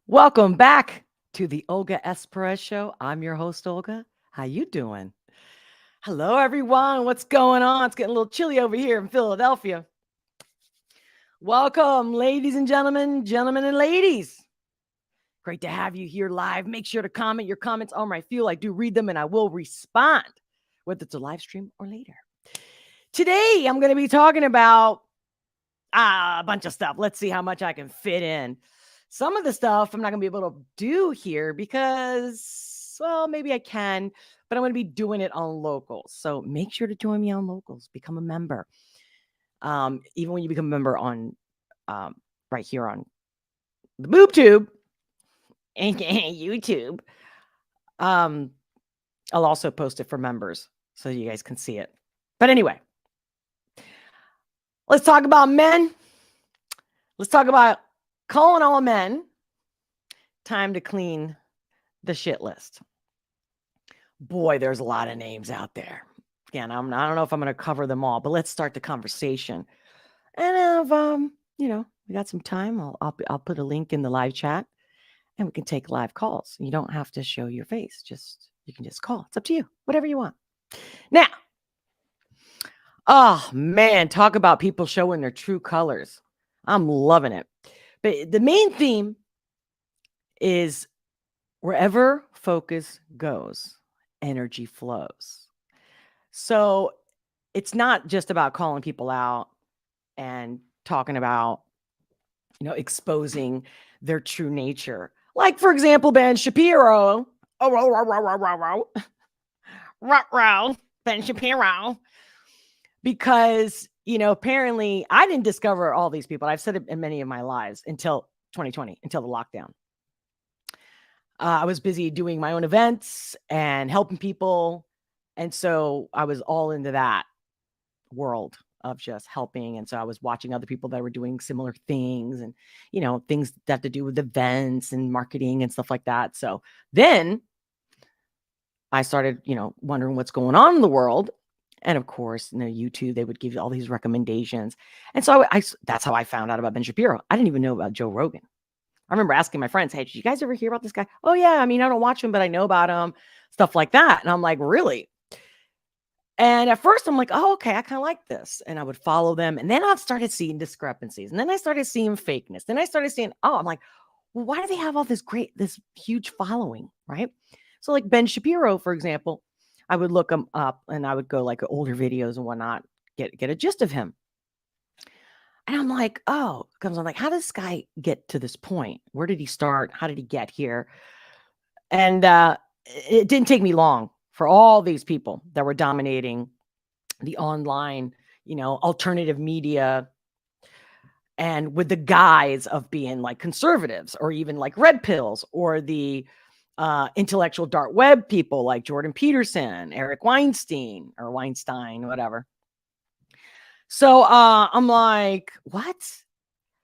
Welcome back to the Olga S. Pérez Show. I'm your host, Olga. How you doing? Hello, everyone. What's going on? It's getting a little chilly over here in Philadelphia. Welcome, ladies and gentlemen and ladies. Great to have you here live. Make sure to comment. Your comments are my fuel. I do read them and I will respond, whether it's a live stream or later. Today, I'm going to be talking about a bunch of stuff. Let's see how much I can fit in. Some of the stuff I'm not going to be able to do here because, well, maybe I can, but I'm going to be doing it on Locals. So make sure to join me on Locals. Become a member. Even when you become a member on right here on the BoobTube, aka YouTube, I'll also post it for members so you guys can see it. But anyway, let's talk about men. Let's talk about calling all men. Time to clean the shit list. Boy, there's a lot of names out there. Again, I don't know if I'm going to cover them all, but let's start the conversation. And if we got some time, I'll put a link in the live chat, and we can take live calls. You don't have to show your face; you can just call. It's up to you, whatever you want. Now, oh man, talk about people showing their true colors. I'm loving it. But the main theme is wherever focus goes, energy flows. So it's not just about calling people out and talking about, exposing their true nature. Like, for example, Ben Shapiro. Ben Shapiro. Because, apparently I didn't discover all these people. I've said it in many of my lives until 2020, until the lockdown. I was busy doing my own events and helping people. And so I was all into that world of just helping. And so I was watching other people that were doing similar things and, things that have to do with events and marketing and stuff like that. So then I started, wondering what's going on in the world. And of course, YouTube, they would give you all these recommendations. And so that's how I found out about Ben Shapiro. I didn't even know about Joe Rogan. I remember asking my friends, hey, did you guys ever hear about this guy? Oh, yeah. I mean, I don't watch him, but I know about him, stuff like that. And I'm like, really? And at first I'm like, oh, okay, I kind of like this. And I would follow them. And then I started seeing discrepancies. And then I started seeing fakeness. Then I started seeing, I'm like, well, why do they have all this huge following, right? So like Ben Shapiro, for example, I would look him up and I would go like older videos and whatnot, get a gist of him. And I'm like, I'm like, how does this guy get to this point? Where did he start? How did he get here? And it didn't take me long for all these people that were dominating the online, alternative media, and with the guise of being like conservatives or even like red pills or the intellectual dark web people like Jordan Peterson, Eric Weinstein, whatever. So I'm like, what?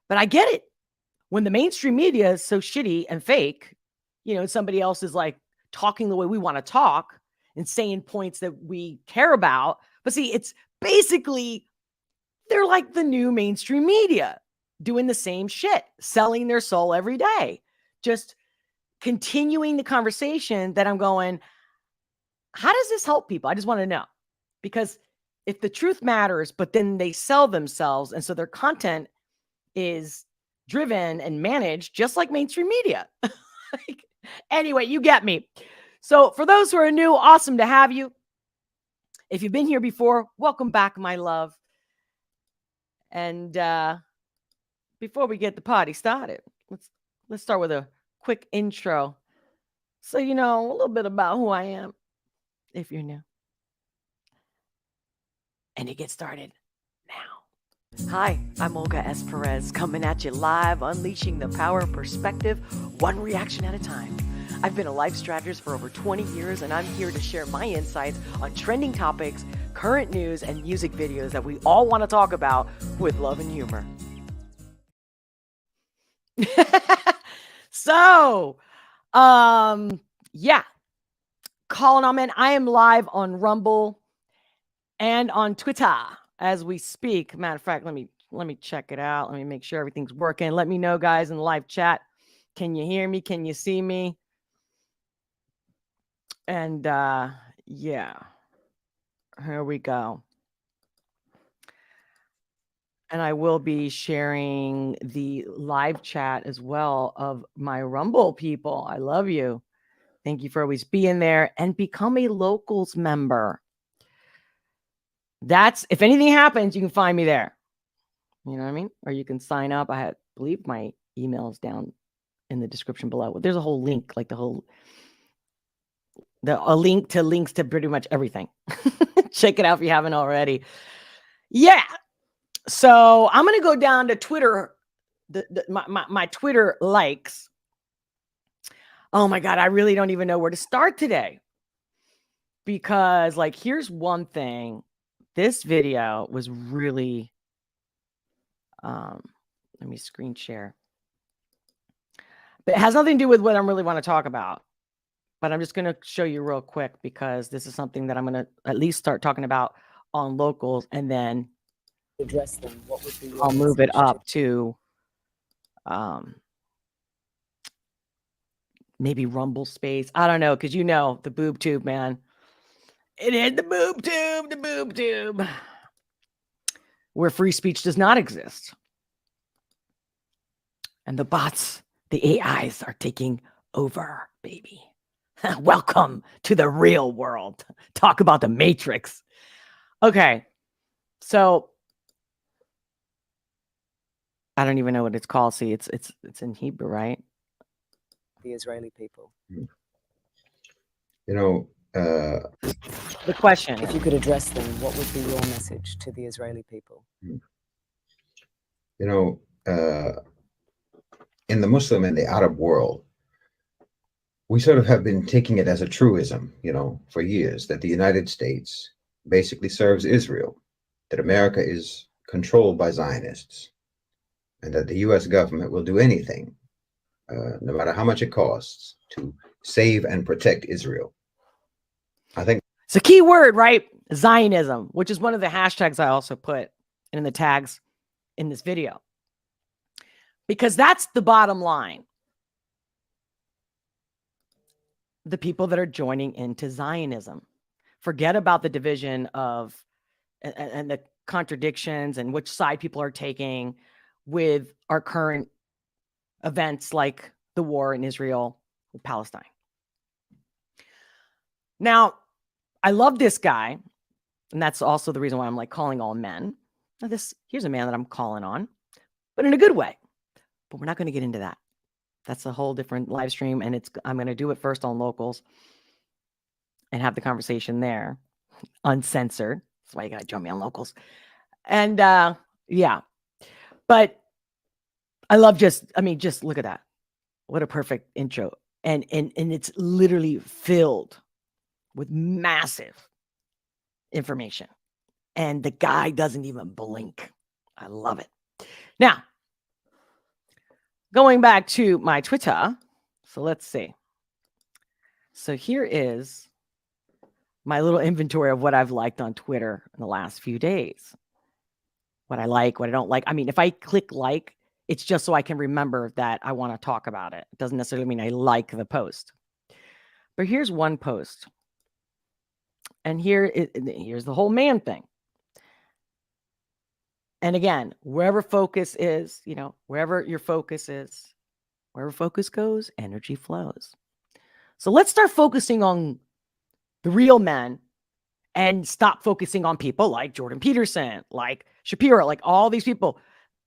But I get it. When the mainstream media is so shitty and fake, somebody else is like talking the way we want to talk and saying points that we care about. But see, it's basically, they're like the new mainstream media doing the same shit, selling their soul every day, just continuing the conversation that I'm going, how does this help people? I just want to know, because if the truth matters, but then they sell themselves. And so their content is driven and managed just like mainstream media. Anyway, you get me. So for those who are new, awesome to have you. If you've been here before, welcome back, my love. And before we get the party started, let's start with a quick intro. So a little bit about who I am, if you're new. And it gets started now. Hi, I'm Olga S. Pérez, coming at you live, unleashing the power of perspective, one reaction at a time. I've been a life strategist for over 20 years, and I'm here to share my insights on trending topics, current news, and music videos that we all want to talk about with love and humor. So, yeah, calling on men. I am live on Rumble and on Twitter as we speak. Matter of fact, let me check it out. Let me make sure everything's working. Let me know, guys, in the live chat Can you hear me? Can you see me? And yeah, here we go. And I will be sharing the live chat as well of my Rumble people. I love you. Thank you for always being there, and become a locals member. That's, if anything happens, you can find me there. You know what I mean? Or you can sign up. I believe my email is down in the description below. There's a whole link, like a link to links to pretty much everything. Check it out if you haven't already. Yeah. So I'm going to go down to Twitter, my Twitter likes. Oh my God, I really don't even know where to start today. Because, like, here's one thing. This video was really, let me screen share. But it has nothing to do with what I really want to talk about. But I'm just going to show you real quick, because this is something that I'm going to at least start talking about on locals, and then address them. What would be I'll move it up to maybe Rumble Space. I don't know, because you know the boob tube, man. It is the boob tube, where free speech does not exist. And the bots, the AIs are taking over, baby. Welcome to the real world. Talk about the Matrix. Okay, so I don't even know what it's called. See, it's in Hebrew, right? The Israeli people. You know, the question. If you could address them, what would be your message to the Israeli people? You know, in the Muslim and the Arab world, we sort of have been taking it as a truism, you know, for years, that the United States basically serves Israel, that America is controlled by Zionists, and that the US government will do anything, no matter how much it costs, to save and protect Israel. I think it's a key word, right? Zionism, which is one of the hashtags I also put in the tags in this video, because that's the bottom line. The people that are joining into Zionism, forget about the division of and the contradictions and which side people are taking with our current events, like the war in Israel with Palestine. Now, I love this guy, and that's also the reason why I'm like calling all men. Now, here's a man that I'm calling on, but in a good way. But we're not going to get into that. That's a whole different live stream, and I'm going to do it first on locals and have the conversation there, uncensored. That's why you got to join me on locals. And yeah, but I love just look at that. What a perfect intro. And it's literally filled with massive information. And the guy doesn't even blink. I love it. Now, going back to my Twitter. So let's see. So here is my little inventory of what I've liked on Twitter in the last few days. What I like, what I don't like. I mean, if I click like, it's just so I can remember that I want to talk about it. It doesn't necessarily mean I like the post. But here's one post. And here's the whole man thing. And again, wherever focus is, wherever your focus is, wherever focus goes, energy flows. So let's start focusing on the real men and stop focusing on people like Jordan Peterson, like Shapiro, like all these people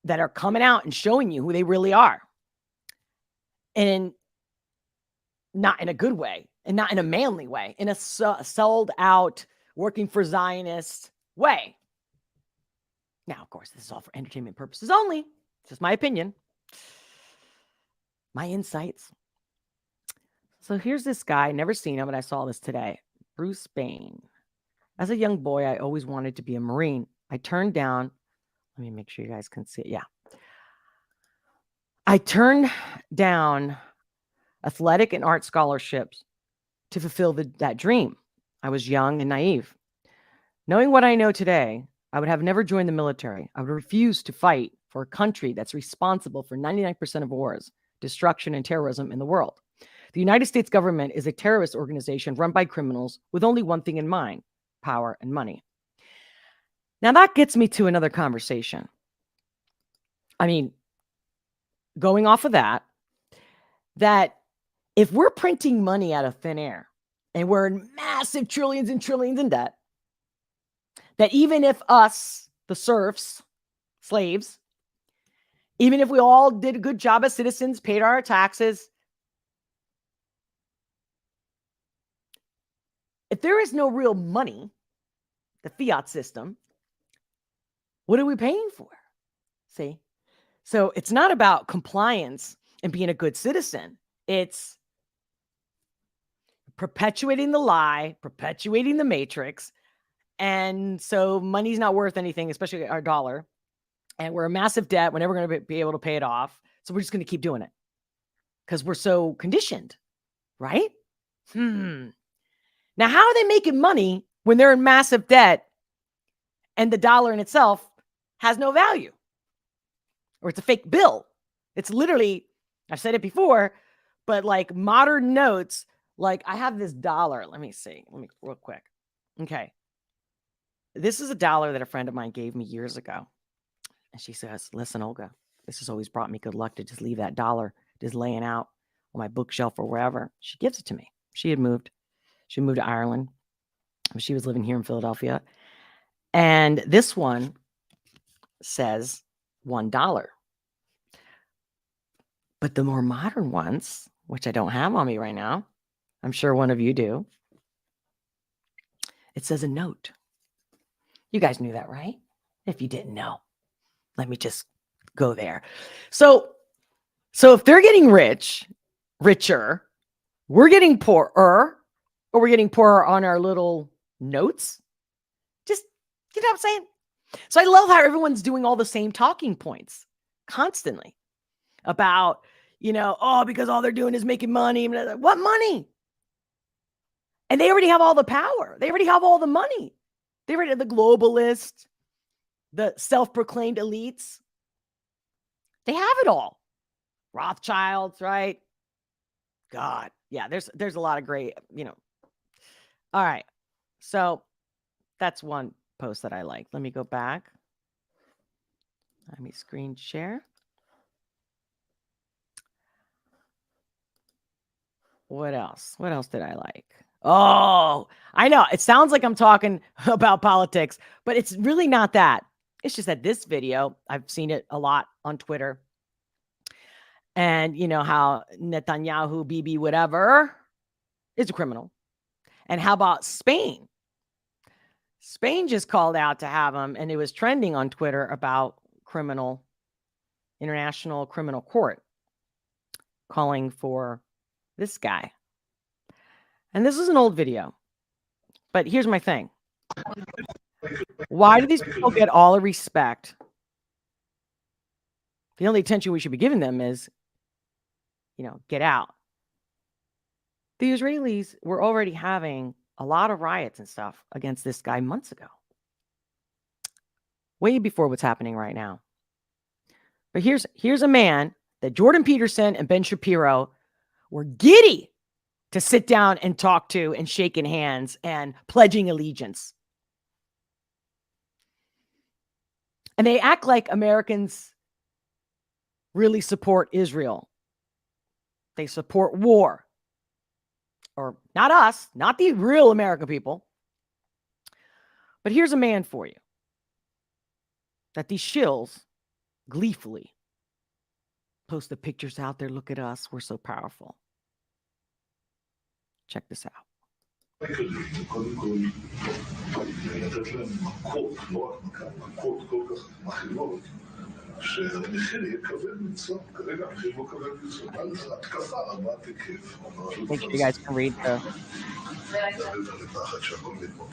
that are coming out and showing you who they really are. And not in a good way, and not in a manly way, in a sold out, working for Zionist way. Now, of course, this is all for entertainment purposes only. It's just my opinion, my insights. So here's this guy, never seen him, but I saw this today. Bruce Bain. As a young boy, I always wanted to be a Marine. I turned down, let me make sure you guys can see it. Yeah. I turned down athletic and art scholarships to fulfill that dream. I was young and naive. Knowing what I know today, I would have never joined the military. I would refuse to fight for a country that's responsible for 99% of wars, destruction, and terrorism in the world. The United States government is a terrorist organization run by criminals with only one thing in mind: power and money. Now that gets me to another conversation. I mean, going off of that if we're printing money out of thin air and we're in massive trillions and trillions in debt, that even if us, the serfs, slaves, even if we all did a good job as citizens, paid our taxes, if there is no real money, the fiat system, what are we paying for? See? So it's not about compliance and being a good citizen. It's perpetuating the lie, perpetuating the matrix. And so money's not worth anything, especially our dollar. And we're in massive debt. We're never going to be able to pay it off. So we're just going to keep doing it because we're so conditioned, right? Now, how are they making money when they're in massive debt and the dollar in itself has no value? Or it's a fake bill. It's literally, I've said it before, but like modern notes, like I have this dollar. Let me real quick. Okay. This is a dollar that a friend of mine gave me years ago. And she says, listen, Olga, this has always brought me good luck to just leave that dollar just laying out on my bookshelf or wherever. She gives it to me. She moved to Ireland. She was living here in Philadelphia. And this one says $1. But the more modern ones, which I don't have on me right now, I'm sure one of you do, it says a note. You guys knew that, right? If you didn't know, let me just go there. So if they're getting richer, we're getting poorer, or we're getting poorer on our little notes. Just, you know what I'm saying? So I love how everyone's doing all the same talking points constantly about, because all they're doing is making money. What money? And they already have all the power. They already have all the money. They already have the globalists, the self-proclaimed elites. They have it all. Rothschilds, right? God. Yeah, there's a lot of great, All right. So that's one post that I like. Let me go back. Let me screen share. What else? What else did I like? Oh, I know. It sounds like I'm talking about politics, but it's really not that. It's just that this video, I've seen it a lot on Twitter. And you know how Netanyahu, Bibi, whatever, is a criminal. And how about Spain? Spain just called out to have him, and it was trending on Twitter about International Criminal Court calling for this guy. And this is an old video, but here's my thing. Why do these people get all the respect? The only attention we should be giving them is, get out. The Israelis were already having a lot of riots and stuff against this guy months ago. Way before what's happening right now. But here's a man that Jordan Peterson and Ben Shapiro were giddy to sit down and talk to and shaking hands and pledging allegiance. And they act like Americans really support Israel. They support war. Or not us, not the real American people. But here's a man for you that these shills gleefully post the pictures out there. Look at us. We're so powerful. Check this out. קודם כל, לתת להם מכות, לא רק מכות כל כך מכירות, שהמחיר יהיה כבד מצוא. כרגע המחיר לא כבד מצוא. התקפה רבת היקף. Make sure you guys can read the...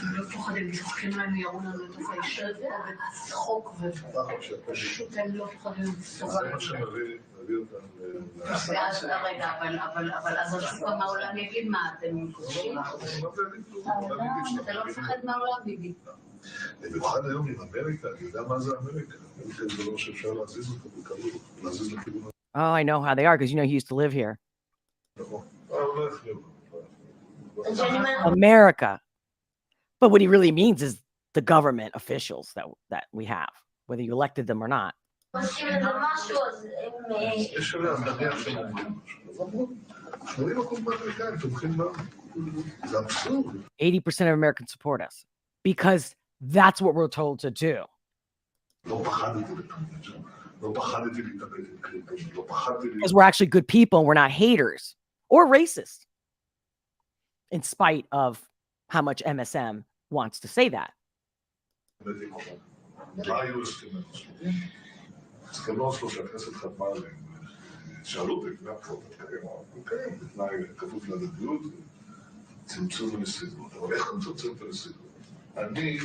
לא פוחדים, משחקים להם ירון על לתוך הישב, וצחוק ופשוט הם לא פוחדים. זה מה שמביא אותם ואז רגע, אבל אז גם העולם יגיד מה אתם חושבים? אתה לא מפחד מהעולם, ביבי. במיוחד היום עם אמריקה, אני יודע מה זה אמריקה. אמריקה זה לא שאפשר להזיז אותו בקלות, להזיז לכיוון. Oh, I know how they are because you know he used to live here. America. But what he really means is the government officials that we have, whether you elected them or not. 80% of Americans support us because that's what we're told to do. Because we're actually good people and we're not haters or racist, in spite of how much MSM wants to say that. שאלו אותי, בתנאי כפוף להדדיות, צמצום ונסיגות. אבל איך מצמצם את הנסיגות? אני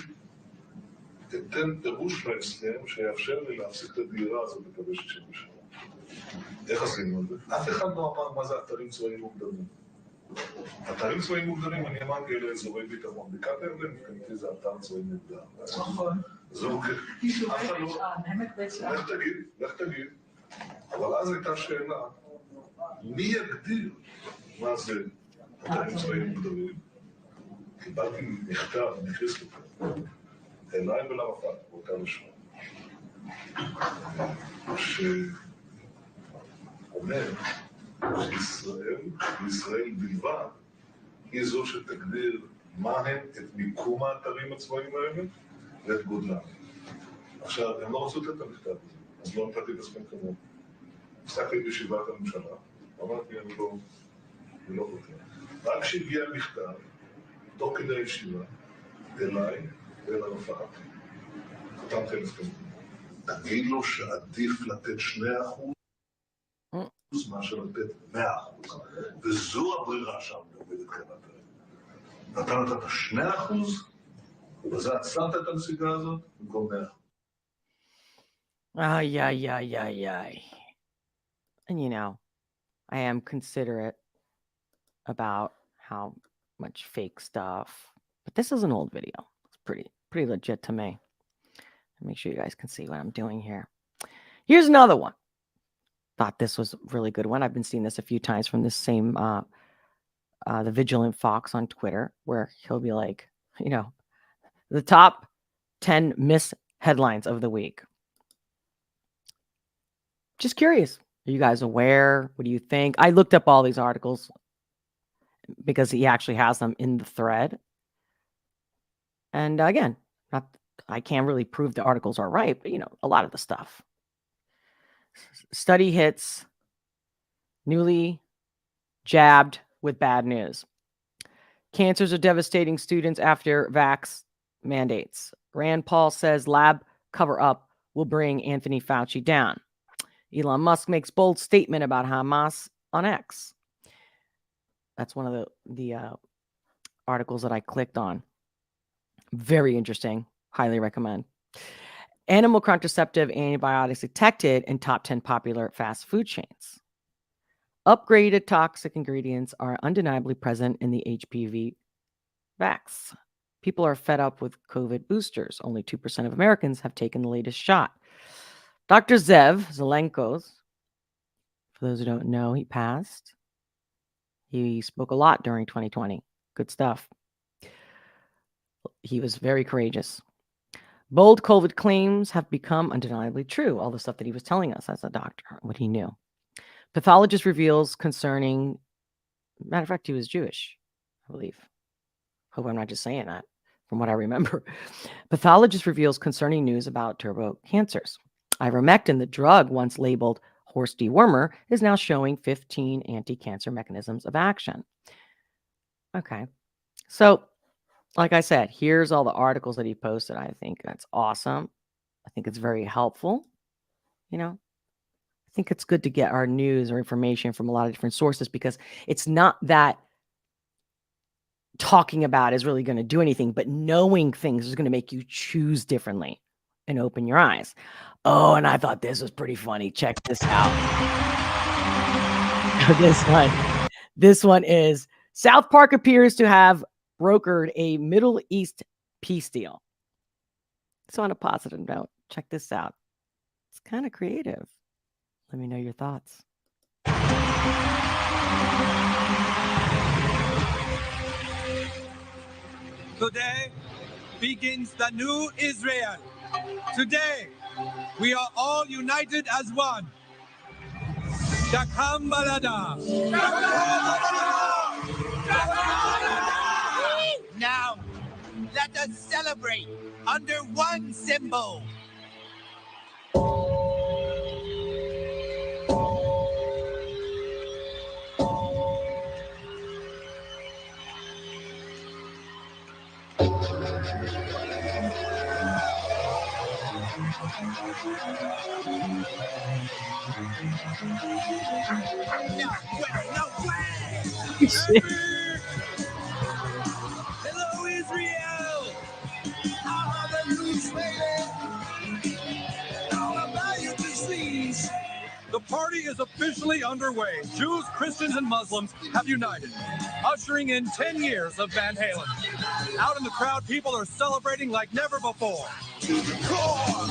אתן פירוש להסכם שיאפשר לי להפסיק את הדירה הזאת בקווי 67. איך עשינו את זה? אף אחד לא אמר מה זה אתרים צבאיים מוגדרים. אתרים צבאיים מוגדרים, אני אמרתי אלה אזורי ביטחון. בקעת הירדן, מבחינתי זה אתר צבאי מוגדר. נכון. זה אוקיי. אף אחד לא... לך תגיד. אבל אז הייתה שאלה, מי יגדיר מה זה אתרים צבאיים מוגדרים? קיבלתי מכתב, נכנס לכם, אליי ולמפת, באותה לשון, שאומר שישראל בלבד היא זו שתגדיר מהם את מיקום האתרים הצבאיים האלה ואת גודלם. עכשיו, הם לא רצו לתת את המכתב הזה, אז לא נתתי את הסכם כמובן. הסתכלתי בישיבת הממשלה, אמרתי, אני לא חושב. רק כשהגיע מכתב, תוך כדי הישיבה, אליי ואל המפת, חתמתי על הסכם. תגיד לו שעדיף לתת 2% מאשר לתת 100%. וזו הברירה שם עובדת כאן. אתה נתת 2%, ובזה עצרת את הנסיגה הזאת, במקום 100%. Ay. And you know, I am considerate about how much fake stuff, but this is an old video. It's pretty legit to me. Make sure you guys can see what I'm doing here. Here's another one. Thought this was a really good one. I've been seeing this a few times from this same the Vigilant Fox on Twitter, where he'll be like, you know, the top 10 miss headlines of the week. Just curious. Are you guys aware? What do you think? I looked up all these articles because he actually has them in the thread. And again, I can't really prove the articles are right, but you know, a lot of the stuff. Study hits newly jabbed with bad news. Cancers are devastating students after vax mandates. Rand Paul says lab cover-up will bring Anthony Fauci down. Elon Musk makes bold statement about Hamas on X. That's one of the articles that I clicked on. Very interesting. Highly recommend. Animal contraceptive antibiotics detected in top 10 popular fast food chains. Upgraded toxic ingredients are undeniably present in the HPV vax. People are fed up with COVID boosters. Only 2% of Americans have taken the latest shot. Dr. Zelenko's, for those who don't know, he passed. He spoke a lot during 2020. Good stuff. He was very courageous. Bold COVID claims have become undeniably true. All the stuff that he was telling us as a doctor, what he knew. Pathologist reveals concerning, matter of fact, he was Jewish, I believe. Hope I'm not just saying that from what I remember. Pathologist reveals concerning news about turbo cancers. Ivermectin, the drug once labeled horse dewormer, is now showing 15 anti-cancer mechanisms of action. Okay. So, like I said, here's all the articles that he posted. I think that's awesome. I think it's very helpful. You know, I think it's good to get our news or information from a lot of different sources because it's not that talking about is really going to do anything, but knowing things is going to make you choose differently and open your eyes. Oh, and I thought this was pretty funny. Check this out. This one is South Park appears to have brokered a Middle East peace deal. So on a positive note, check this out. It's kind of creative. Let me know your thoughts. Today begins the new Israel. Today, we are all united as one. Shakam Balada. Now, let us celebrate under one symbol. No way! Hello, Israel! I have a news all about you disease. The party is officially underway. Jews, Christians, and Muslims have united, ushering in 10 years of Van Halen. Out in the crowd, people are celebrating like never before. To the core!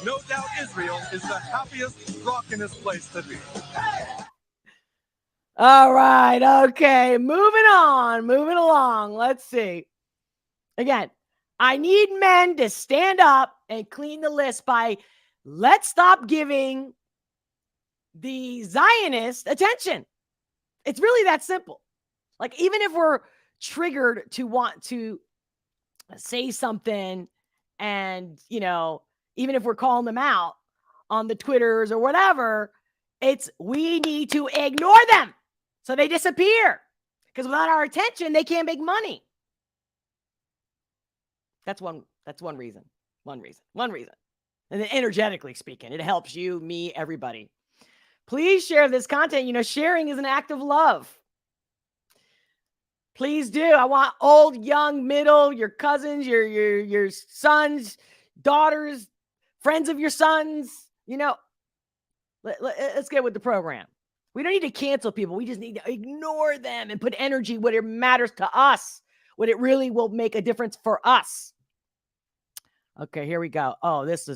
No doubt Israel is the happiest, rockinest place to be. All right. Okay. Moving on. Moving along. Let's see. Again, I need men to stand up and clean the list by let's stop giving the Zionist attention. It's really that simple. Like, even if we're triggered to want to say something and, you know, even if we're calling them out on the Twitters or whatever, we need to ignore them so they disappear. Because without our attention, they can't make money. That's one reason. One reason. And then energetically speaking, it helps you, me, everybody. Please share this content. You know, sharing is an act of love. Please do. I want old, young, middle, your cousins, your sons, daughters, friends of your sons. You know, let's get with the program. We don't need to cancel people. We just need to ignore them and put energy where it matters to us, what it really will make a difference for us. Okay, here we go. Oh, this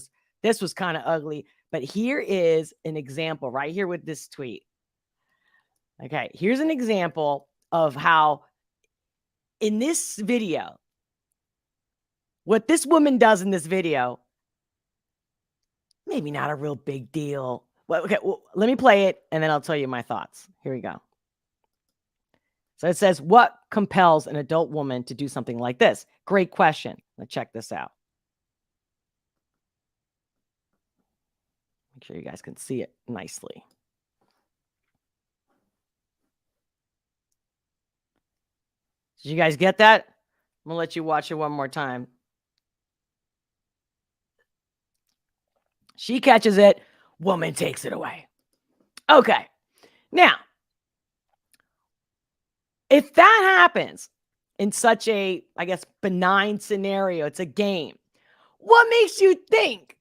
was kind of ugly, but here is an example right here with this tweet. Okay, here's an example of how in this video, what this woman does in this video, maybe not a real big deal. Well, okay, well, let me play it and then I'll tell you my thoughts. Here we go. So it says, what compels an adult woman to do something like this? Great question. Let's check this out. Make sure you guys can see it nicely. Did you guys get that? I'm going to let you watch it one more time. She catches it. Woman takes it away. Okay. Now, if that happens in such a, I guess, benign scenario, it's a game. What makes you think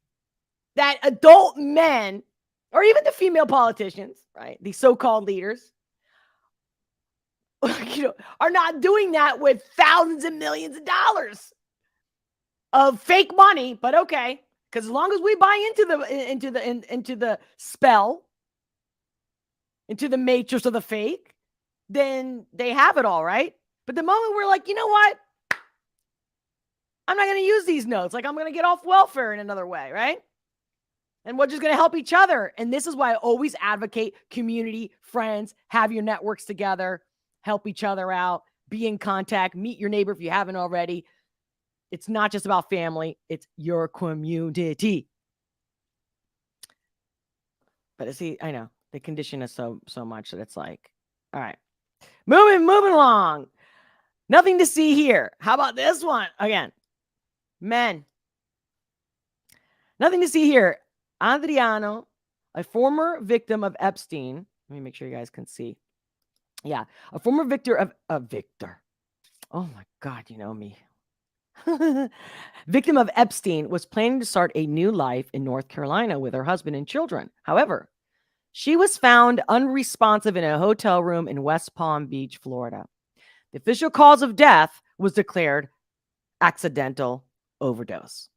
that adult men, or even the female politicians, right, these so-called leaders, you know, are not doing that with thousands and millions of dollars of fake money? But okay, because as long as we buy into the spell, into the matrix of the fake, then they have it all, right? But the moment we're like, you know what? I'm not going to use these notes. Like, I'm going to get off welfare in another way, right? And we're just going to help each other. And this is why I always advocate community, friends, have your networks together, help each other out, be in contact, meet your neighbor if you haven't already. It's not just about family. It's your community. But see, I know they condition us so much that it's like, all right, moving along. Nothing to see here. How about this one? Again, men. Nothing to see here. Adriano, a former victim of Epstein. Let me make sure you guys can see. Yeah, a former victor of Victor. Oh my God, you know me. victim of Epstein, was planning to start a new life in North Carolina with her husband and children. However, she was found unresponsive in a hotel room in West Palm Beach, Florida. The official cause of death was declared accidental overdose.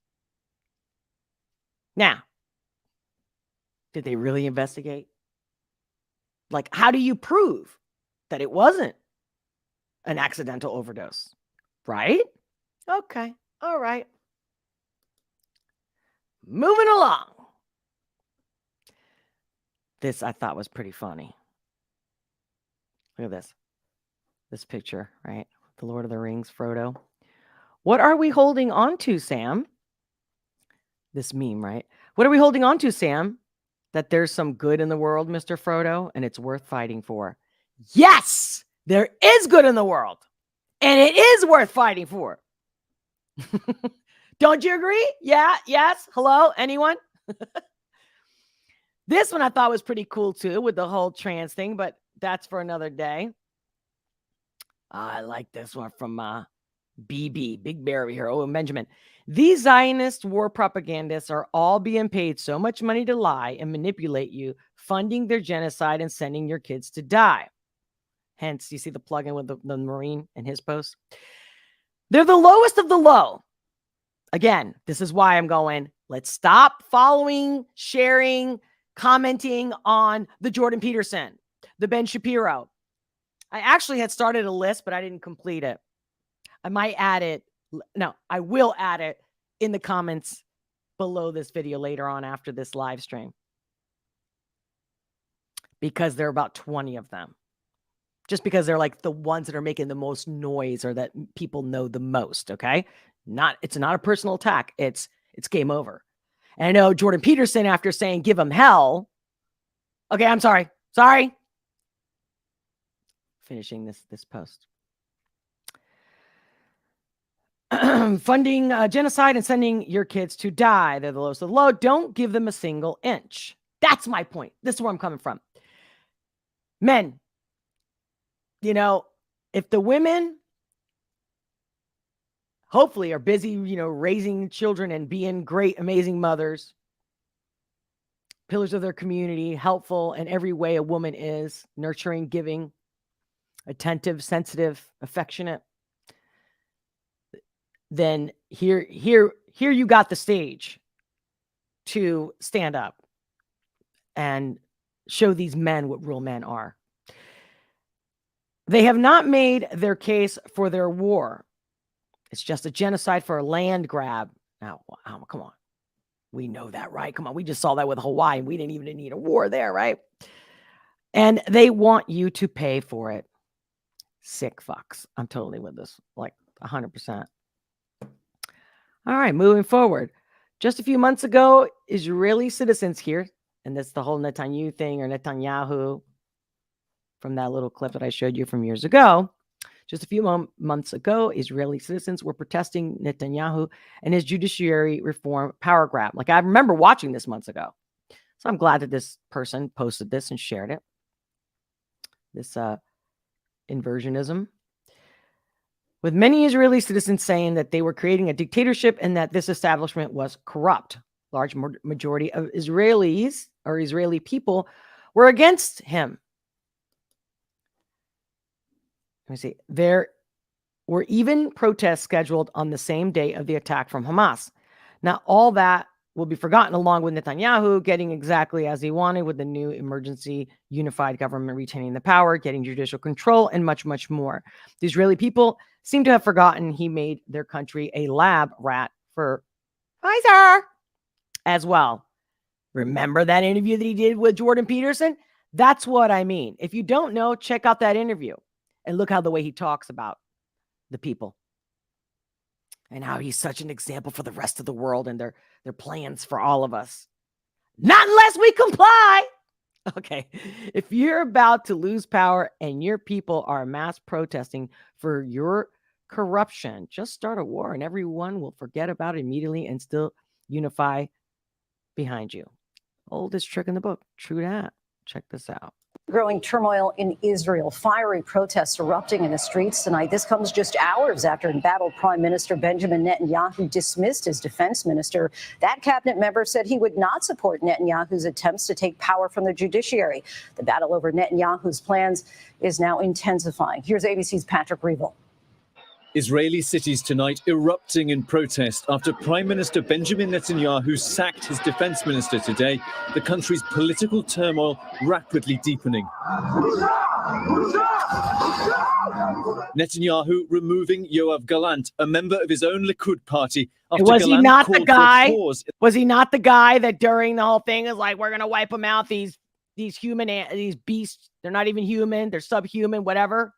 Now, did they really investigate? Like, how do you prove that it wasn't an accidental overdose? Right? Okay. All right. Moving along. This I thought was pretty funny. Look at this. This picture, right? The Lord of the Rings, Frodo. What are we holding on to, Sam? This meme, right? What are we holding on to, Sam? That there's some good in the world, Mr. Frodo, and it's worth fighting for. Yes, there is good in the world, and it is worth fighting for. Don't you agree? Yeah, yes. Hello, anyone? This one I thought was pretty cool too, with the whole trans thing, but that's for another day. I like this one from BB, Big Bear over here. Oh, and Benjamin. These Zionist war propagandists are all being paid so much money to lie and manipulate you, funding their genocide and sending your kids to die. Hence, you see the plug-in with the Marine and his post. They're the lowest of the low. Again, this is why I'm going, let's stop following, sharing, commenting on the Jordan Peterson, the Ben Shapiro. I actually had started a list, but I didn't complete it. I might add it. No, I will add it in the comments below this video later on after this live stream. Because there are about 20 of them. Just because they're like the ones that are making the most noise or that people know the most, okay? It's not a personal attack. It's game over. And I know Jordan Peterson, after saying give him hell. Okay, I'm sorry. Sorry. Finishing this post. Funding genocide and sending your kids to die. They're the lowest of the low. Don't give them a single inch. That's my point. This is where I'm coming from. Men, if the women hopefully are busy, raising children and being great, amazing mothers, pillars of their community, helpful in every way a woman is, nurturing, giving, attentive, sensitive, affectionate, then here you got the stage to stand up and show these men what real men are. They have not made their case for their war. It's just a genocide for a land grab. Now, come on. We know that, right? Come on. We just saw that with Hawaii. We didn't even need a war there, right? And they want you to pay for it. Sick fucks. I'm totally with this. Like 100%. All right, moving forward. Just a few months ago, Israeli citizens here, and that's the whole Netanyahu thing, or Netanyahu, from that little clip that I showed you from years ago. Just a few months ago, Israeli citizens were protesting Netanyahu and his judiciary reform power grab. Like, I remember watching this months ago. So I'm glad that this person posted this and shared it. This inversionism. With many Israeli citizens saying that they were creating a dictatorship and that this establishment was corrupt. Large majority of Israelis or Israeli people were against him. Let me see. There were even protests scheduled on the same day of the attack from Hamas. Now, all that will be forgotten along with Netanyahu getting exactly as he wanted with the new emergency unified government retaining the power, getting judicial control, and much, much more. The Israeli people seem to have forgotten he made their country a lab rat for Pfizer as well. Remember that interview that he did with Jordan Peterson? That's what I mean. If you don't know, check out that interview and look how the way he talks about the people and how he's such an example for the rest of the world and their plans for all of us. Not unless we comply. Okay. If you're about to lose power and your people are mass protesting for your corruption, just start a war and everyone will forget about it immediately and still unify behind you. Oldest trick in the book. True that. Check this out. Growing turmoil in Israel, fiery protests erupting in the streets tonight. This comes just hours after embattled Prime Minister Benjamin Netanyahu dismissed his defense minister. That cabinet member said he would not support Netanyahu's attempts to take power from the judiciary. The battle over Netanyahu's plans is now intensifying. Here's ABC's Patrick Reevell. Israeli cities tonight erupting in protest after Prime Minister Benjamin Netanyahu sacked his defense minister today, the country's political turmoil rapidly deepening. Netanyahu removing Yoav Gallant, a member of his own Likud party, after was he Gallant not the called for a guy? pause. Was he not the guy that during the whole thing is like, we're going to wipe them out, these these beasts, they're not even human, they're subhuman, whatever.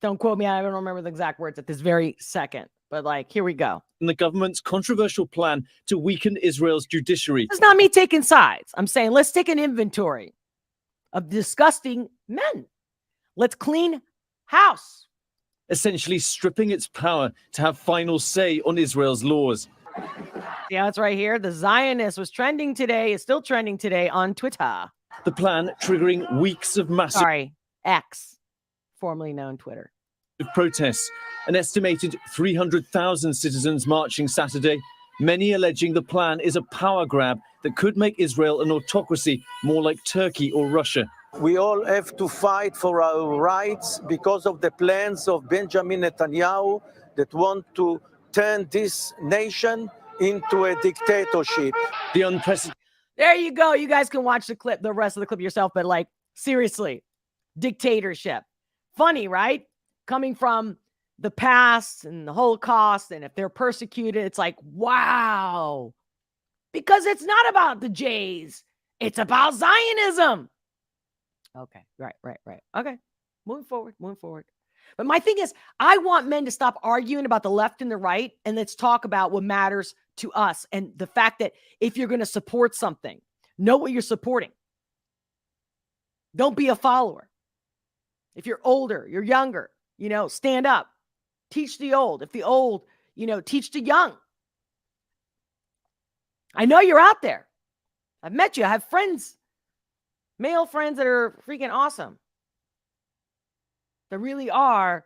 Don't quote me. I don't remember the exact words at this very second, but like, here we go. And the government's controversial plan to weaken Israel's judiciary. It's not me taking sides. I'm saying, let's take an inventory of disgusting men. Let's clean house. Essentially stripping its power to have final say on Israel's laws. Yeah, it's right here. The Zionist was trending today, is still trending today on Twitter. The plan triggering weeks of massive X, formerly known Twitter. Protests. An estimated 300,000 citizens marching Saturday, many alleging the plan is a power grab that could make Israel an autocracy more like Turkey or Russia. We all have to fight for our rights because of the plans of Benjamin Netanyahu that want to turn this nation into a dictatorship. The unprecedented. There you go. You guys can watch the clip, the rest of the clip yourself, but like, seriously, dictatorship. Funny, right? Coming from the past and the Holocaust, and if they're persecuted, it's like, wow. Because it's not about the Jays. It's about Zionism. Okay, right. Okay, moving forward. But my thing is, I want men to stop arguing about the left and the right, and let's talk about what matters to us. And the fact that if you're going to support something, know what you're supporting. Don't be a follower. If you're older, you're younger, stand up. Teach the old. If the old, teach the young. I know you're out there. I've met you. I have friends, male friends that are freaking awesome. That really are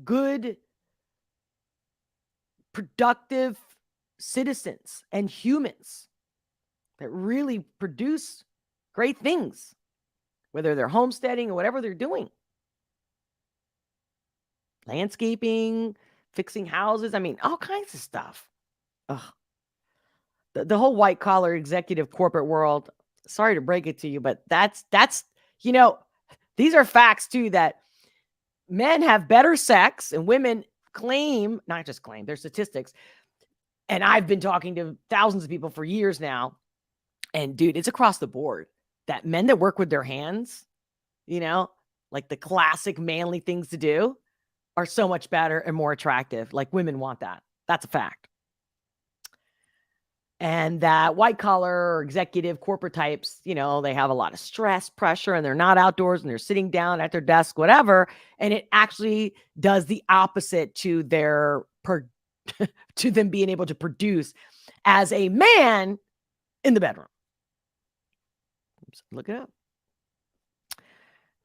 good, productive citizens and humans that really produce great things, whether they're homesteading or whatever they're doing. Landscaping, fixing houses. I mean, all kinds of stuff. Ugh. The whole white collar executive corporate world. Sorry to break it to you, but that's, these are facts too, that men have better sex and women claim, not just claim, they're statistics. And I've been talking to thousands of people for years now. And dude, it's across the board that men that work with their hands, like the classic manly things to do, are so much better and more attractive. Like women want that. That's a fact. And that white collar or executive corporate types, they have a lot of stress, pressure, and they're not outdoors and they're sitting down at their desk, whatever. And it actually does the opposite to their to them being able to produce as a man in the bedroom. Look it up.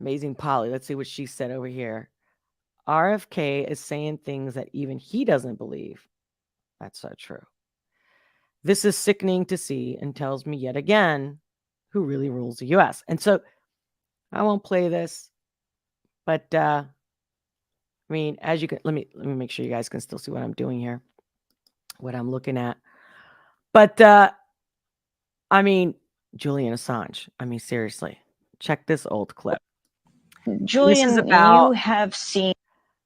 Amazing Polly. Let's see what she said over here. RFK is saying things that even he doesn't believe. That's so true. This is sickening to see and tells me yet again who really rules the U.S. And so I won't play this, but as you can, let me make sure you guys can still see what I'm doing here, what I'm looking at. But Julian Assange. Seriously, check this old clip. Julian, you have seen.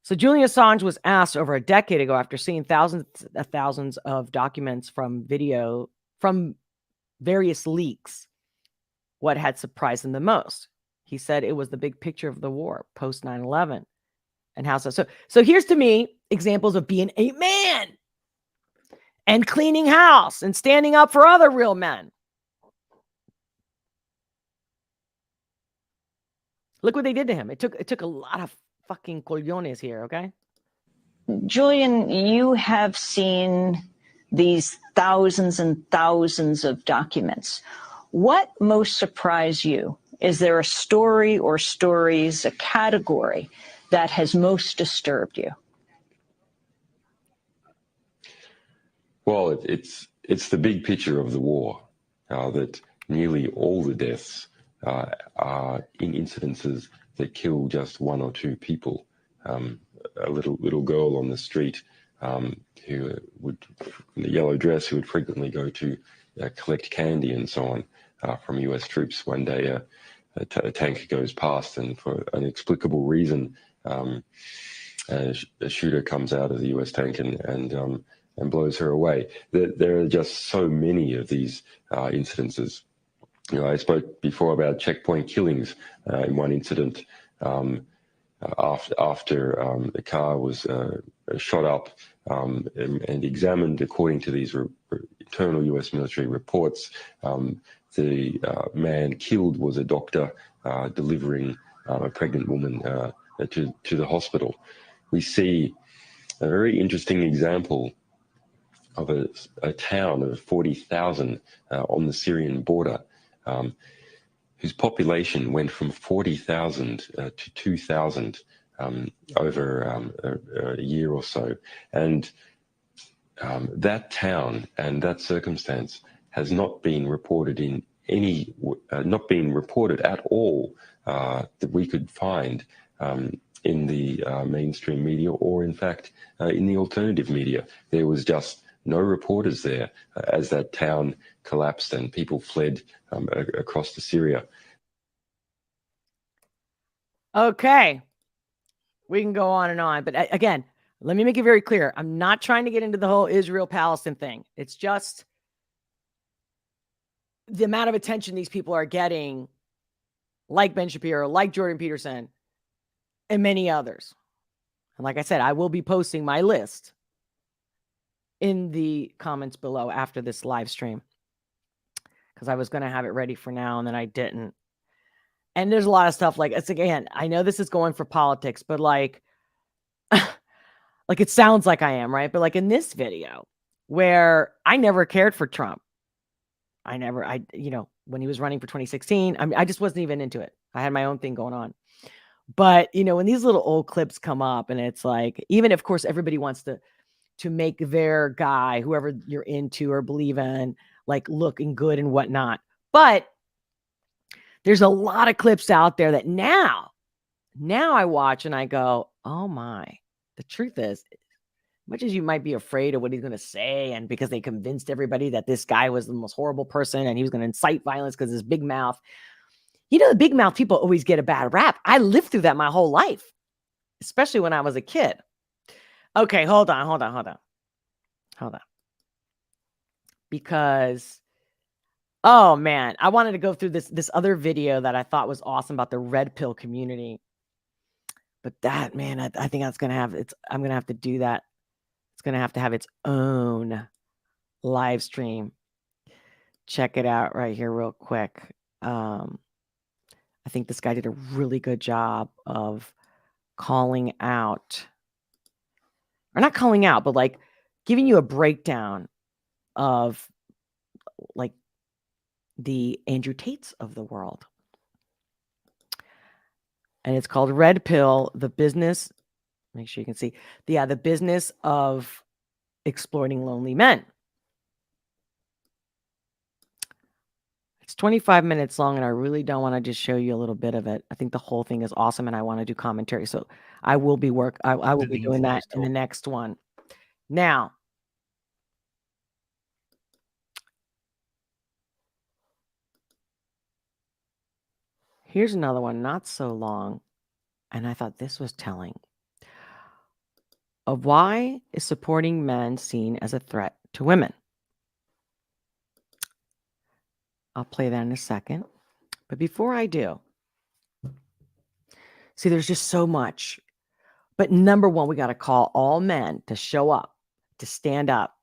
So Julian Assange was asked over a decade ago, after seeing thousands of documents from video from various leaks, what had surprised him the most. He said it was the big picture of the war post 9/11 and how so here's, to me, examples of being a man and cleaning house and standing up for other real men. Look what they did to him. It took a lot of fucking collones here, okay? Julian, you have seen these thousands and thousands of documents. What most surprised you Is there a story or stories, a category that has most disturbed you? Well, it's the big picture of the war, that nearly all the deaths are in incidences that kill just one or two people. A little girl on the street who would, in a yellow dress, who would frequently go to collect candy and so on from US troops. One day a tank goes past, and for an inexplicable reason, a shooter comes out of the US tank and blows her away. There are just so many of these incidences. You know, I spoke before about checkpoint killings in one incident. After the car was shot up and examined according to these internal US military reports, the man killed was a doctor delivering a pregnant woman to the hospital. We see a very interesting example of a town of 40,000 on the Syrian border, whose population went from 40,000 to 2,000 over a year or so. And that town and that circumstance has not been reported in any, not been reported at all that we could find in the mainstream media, or in fact in the alternative media. There was just no reporters there as that town collapsed and people fled across to Syria. Okay. We can go on and on. But again, let me make it very clear. I'm not trying to get into the whole Israel-Palestine thing. It's just the amount of attention these people are getting, like Ben Shapiro, like Jordan Peterson, and many others. And like I said, I will be posting my list in the comments below after this live stream, because I was going to have it ready for now and then I didn't. And there's a lot of stuff like, it's again, I know this is going for politics, but like it sounds like I am, right? But like in this video where I never cared for Trump. You know, when he was running for 2016, I just wasn't even into it. I had my own thing going on. But, you know, when these little old clips come up and it's like, even if, of course, everybody wants to make their guy, whoever you're into or believe in, like looking good and whatnot. But there's a lot of clips out there that now I watch and I go, oh my, the truth is, much as you might be afraid of what he's going to say, and because they convinced everybody that this guy was the most horrible person and he was going to incite violence because his big mouth, you know, the big mouth people always get a bad rap. I lived through that my whole life, especially when I was a kid. Okay, hold on. Because, oh man, I wanted to go through this other video that I thought was awesome about the red pill community. But that, man, I think that's going to have I'm going to have to do that. It's going to have its own live stream. Check it out right here real quick. I think this guy did a really good job of calling out, or not calling out, but like giving you a breakdown of like the Andrew Tates of the world. And it's called Red Pill, the business. Make sure you can see. The business of exploiting lonely men. It's 25 minutes long, and I really don't want to just show you a little bit of it. I think the whole thing is awesome, and I want to do commentary. So I will be I will be doing that in the next one. Now, here's another one, not so long, and I thought this was telling. Of why is supporting men seen as a threat to women? I'll play that in a second. But before I do, see, there's just so much. But number one, we got to call all men to show up, to stand up.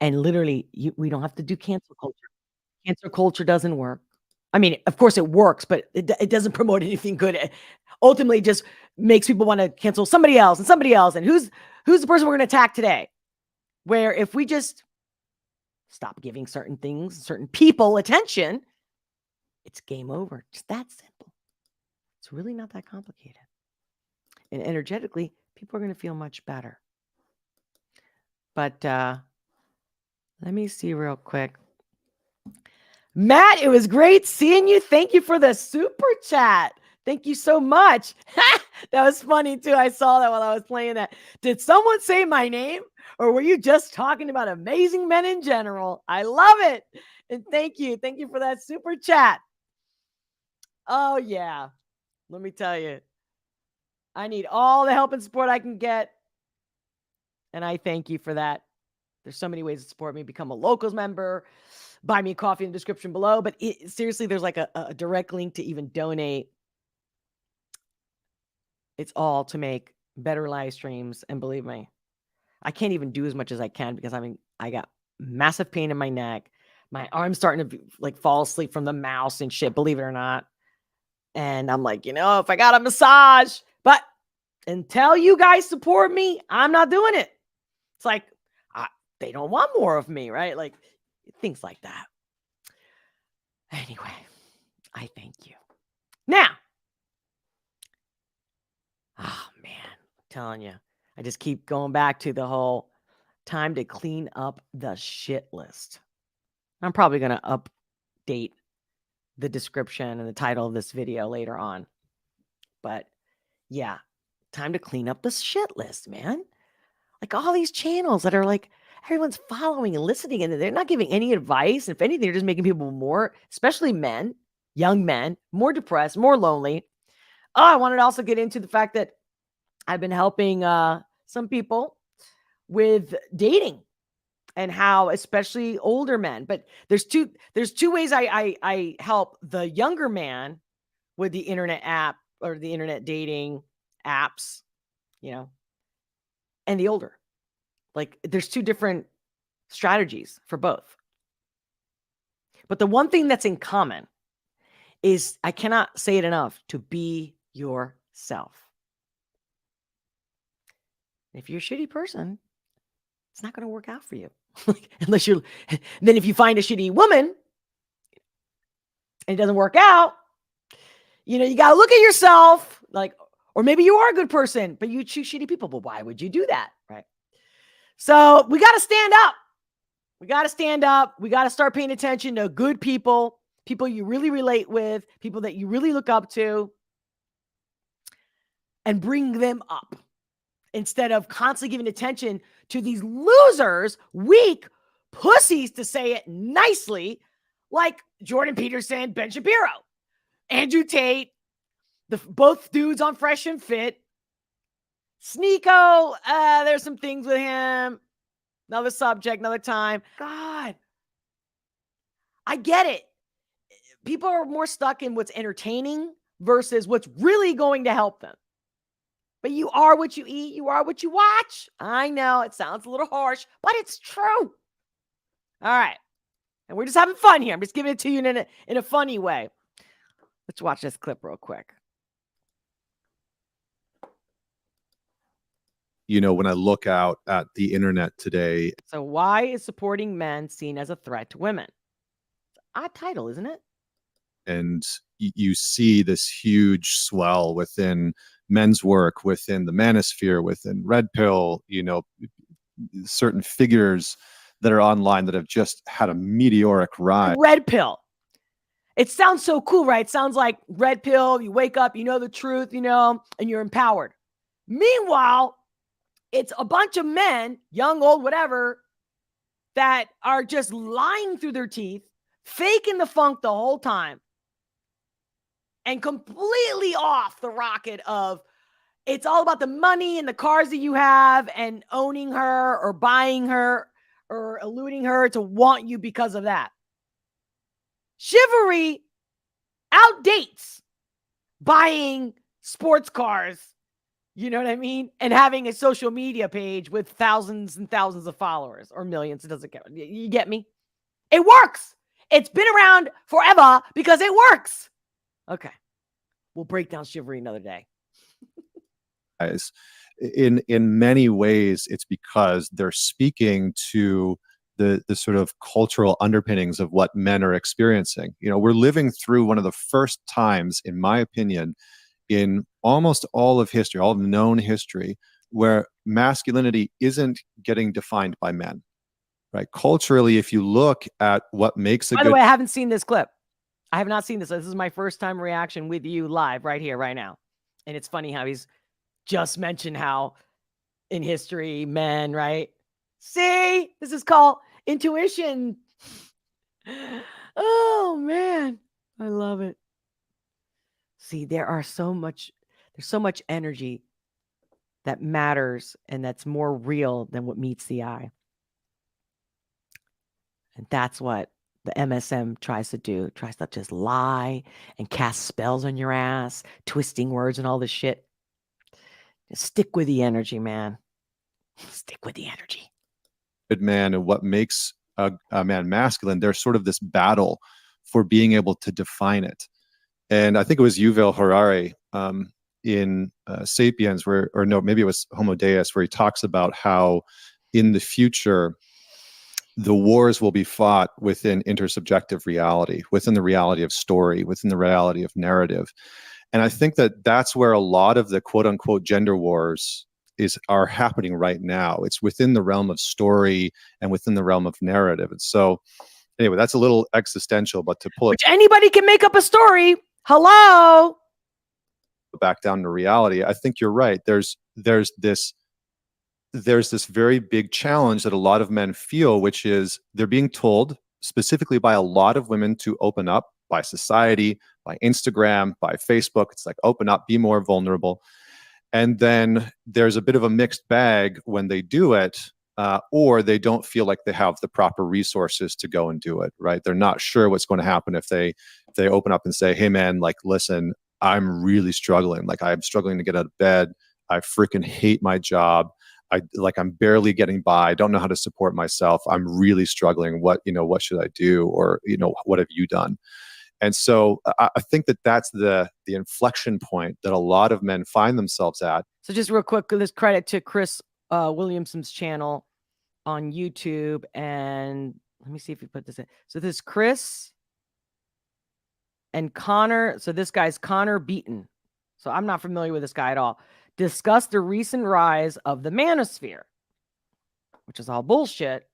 And literally, we don't have to do cancel culture. Cancel culture doesn't work. I mean, of course it works, but it doesn't promote anything good. It ultimately just makes people want to cancel somebody else. And who's the person we're going to attack today? Where if we just stop giving certain things, certain people attention, it's game over. Just that simple. It's really not that complicated. And energetically, people are going to feel much better. But let me see real quick. Matt, it was great seeing you. Thank you for the super chat. Thank you so much. That was funny too. I saw that while I was playing that. Did someone say my name, or were you just talking about amazing men in general? I love it. And thank you. Thank you for that super chat. Oh, yeah. Let me tell you, I need all the help and support I can get. And I thank you for that. There's so many ways to support me. Become a locals member. Buy me a coffee in the description below. But seriously, there's like a direct link to even donate. It's all to make better live streams. And believe me, I can't even do as much as I can because I got massive pain in my neck. My arm's starting to like fall asleep from the mouse and shit, believe it or not. And I'm like, if I got a massage, but until you guys support me, I'm not doing it. It's like, they don't want more of me, right? Like things like that. Anyway, I thank you. Now, oh man, I'm telling you, I just keep going back to the whole time to clean up the shit list. I'm probably going to update the description and the title of this video later on. But yeah, time to clean up the shit list, man. Like all these channels that are like, everyone's following and listening, and they're not giving any advice. If anything, they're just making people more, especially men, young men, more depressed, more lonely. Oh, I wanted to also get into the fact that I've been helping some people with dating and how, especially older men. But there's two ways I help the younger man with the internet app or the internet dating apps, and the older. Like there's two different strategies for both. But the one thing that's in common is, I cannot say it enough, to be yourself. If you're a shitty person, it's not going to work out for you. Unless then if you find a shitty woman and it doesn't work out, you got to look at yourself, like, or maybe you are a good person, but you choose shitty people. But why would you do that? Right? So we got to stand up. We got to stand up. We got to start paying attention to good people, people you really relate with, people that you really look up to, and bring them up instead of constantly giving attention to these losers, weak pussies, to say it nicely, like Jordan Peterson, Ben Shapiro, Andrew Tate, both dudes on Fresh and Fit. Sneeko, there's some things with him. Another subject, another time. God, I get it. People are more stuck in what's entertaining versus what's really going to help them. But you are what you eat. You are what you watch. I know it sounds a little harsh, but it's true. All right. And we're just having fun here. I'm just giving it to you in a funny way. Let's watch this clip real quick. When I look out at the internet today. So why is supporting men seen as a threat to women? It's an odd title, isn't it? And you see this huge swell within men's work, within the manosphere, within Red Pill, certain figures that are online that have just had a meteoric rise. Red Pill. It sounds so cool, right? It sounds like Red Pill. You wake up, you know the truth, and you're empowered. Meanwhile, it's a bunch of men, young, old, whatever, that are just lying through their teeth, faking the funk the whole time, and completely off the rocket of it's all about the money and the cars that you have and owning her or buying her or eluding her to want you because of that. Chivalry outdates buying sports cars, you know what I mean? And having a social media page with thousands and thousands of followers, or millions. It doesn't count. You get me? It works. It's been around forever because it works. Okay. We'll break down chivalry another day. In many ways, it's because they're speaking to the sort of cultural underpinnings of what men are experiencing. You know, we're living through one of the first times, in my opinion, in almost all of history, all of known history, where masculinity isn't getting defined by men, right? Culturally, if you look at what makes a By good... the way, I haven't seen this clip. I have not seen this. This is my first time reaction with you live right here, right now. And it's funny how he's just mentioned how in history, men, right? See, this is called intuition. Oh man, I love it. See, there's so much energy that matters and that's more real than what meets the eye. And that's what the MSM tries to do. Tries to just lie and cast spells on your ass, twisting words and all this shit. Just stick with the energy, man. Stick with the energy. Good man and what makes a man masculine, there's sort of this battle for being able to define it. And I think it was Yuval Harari in Sapiens, maybe it was Homo Deus, where he talks about how in the future, the wars will be fought within intersubjective reality, within the reality of story, within the reality of narrative. And I think that that's where a lot of the quote unquote gender wars are happening right now. It's within the realm of story and within the realm of narrative. And so anyway, that's a little existential, but to pull it... Which anybody can make up a story. Hello. Back down to reality, I think you're right. There's this very big challenge that a lot of men feel, which is they're being told specifically by a lot of women to open up, by society, by Instagram, by Facebook. It's like, open up, be more vulnerable. And then there's a bit of a mixed bag when they do it, or they don't feel like they have the proper resources to go and do it, right? They're not sure what's going to happen if they open up and say, hey man, like, listen, I'm really struggling. Like, I'm struggling to get out of bed. I freaking hate my job. I'm barely getting by. I don't know how to support myself. I'm really struggling. What should I do? Or, what have you done? And so I think that that's the inflection point that a lot of men find themselves at. So just real quick, this credit to Chris Williamson's channel on YouTube. And let me see if you put this in. So this is Chris and Connor. So this guy's Connor Beaton. So I'm not familiar with this guy at all. Discuss the recent rise of the manosphere, which is all bullshit.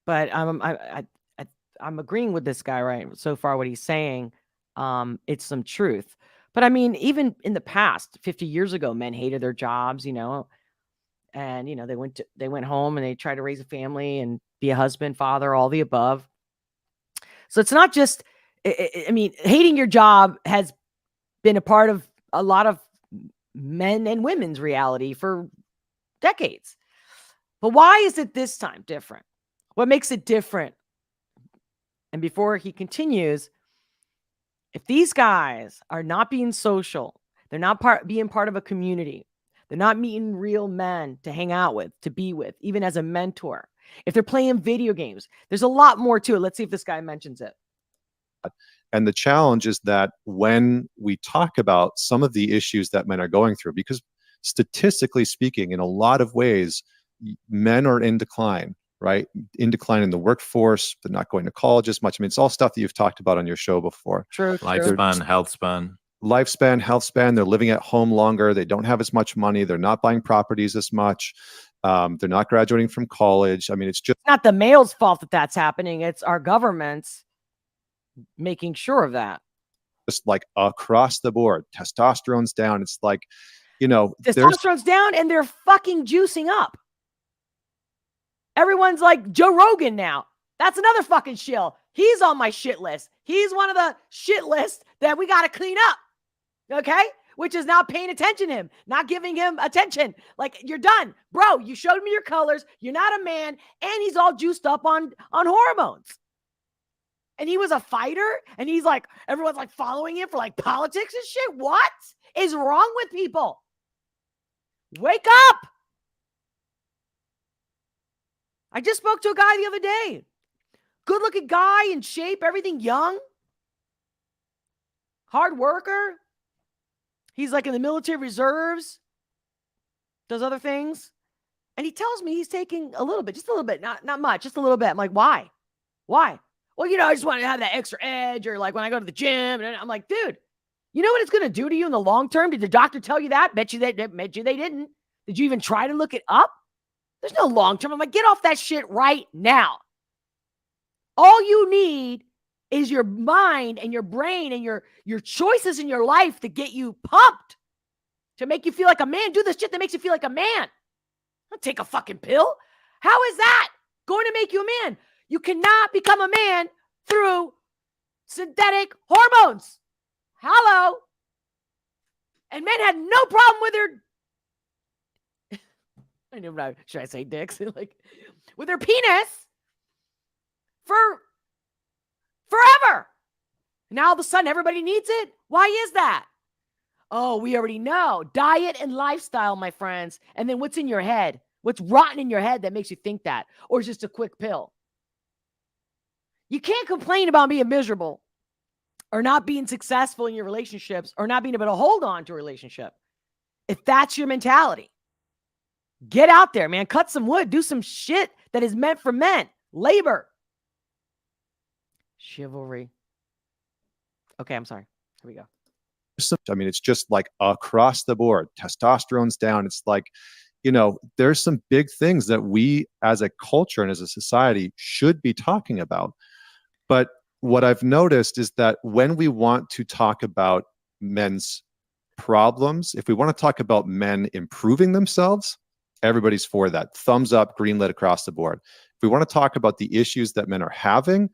But I'm agreeing with this guy right so far. What he's saying, it's some truth. But I mean, even in the past, 50 years ago, men hated their jobs, and they went home and they tried to raise a family and be a husband, father, all the above. So it's not just, I mean, hating your job has been a part of a lot of men and women's reality for decades. But why is it this time different? What makes it different? And before he continues, if these guys are not being social, they're not being part of a community, they're not meeting real men to hang out with, to be with, even as a mentor. If they're playing video games, there's a lot more to it. Let's see if this guy mentions it. And the challenge is that when we talk about some of the issues that men are going through, because statistically speaking, in a lot of ways, men are in decline, right? In decline in the workforce. They're not going to college as much. I mean, it's all stuff that you've talked about on your show before. True. Lifespan, health span. Lifespan, health span. They're living at home longer. They don't have as much money. They're not buying properties as much. They're not graduating from college. I mean, it's not the male's fault that that's happening. It's our government's making sure of that. Just like across the board, testosterone's down. It's like, testosterone's down and they're fucking juicing up. Everyone's like Joe Rogan now. That's another fucking shill. He's on my shit list. He's one of the shit lists that we got to clean up. Okay? Which is not paying attention to him, not giving him attention. Like, you're done. Bro, you showed me your colors. You're not a man. And he's all juiced up on hormones. And he was a fighter. And he's like, everyone's like following him for like politics and shit. What is wrong with people? Wake up. I just spoke to a guy the other day. Good looking guy, in shape, everything young. Hard worker. He's like in the military reserves. Does other things. And he tells me he's taking a little bit, just a little bit, not much, just a little bit. I'm like, why? Why? Well, I just want to have that extra edge, or like when I go to the gym. And I'm like, dude, you know what it's going to do to you in the long term? Did the doctor tell you that? Bet you they didn't. Did you even try to look it up? There's no long term. I'm like, get off that shit right now. All you need is your mind and your brain and your choices in your life to get you pumped, to make you feel like a man. Do the shit that makes you feel like a man. Don't take a fucking pill. How is that going to make you a man? You cannot become a man through synthetic hormones. Hello. And men had no problem with their, I don't know, should I say dicks? Like, with their penis for forever. Now all of a sudden everybody needs it. Why is that? Oh, we already know. Diet and lifestyle, my friends. And then what's in your head? What's rotten in your head that makes you think that? Or is just a quick pill? You can't complain about being miserable or not being successful in your relationships or not being able to hold on to a relationship if that's your mentality. Get out there, man. Cut some wood. Do some shit that is meant for men. Labor. Chivalry. Okay, I'm sorry. Here we go. I mean, it's just like across the board. Testosterone's down. It's like, there's some big things that we as a culture and as a society should be talking about. But what I've noticed is that when we want to talk about men's problems, if we want to talk about men improving themselves, everybody's for that. Thumbs up, green lit across the board. If we want to talk about the issues that men are having,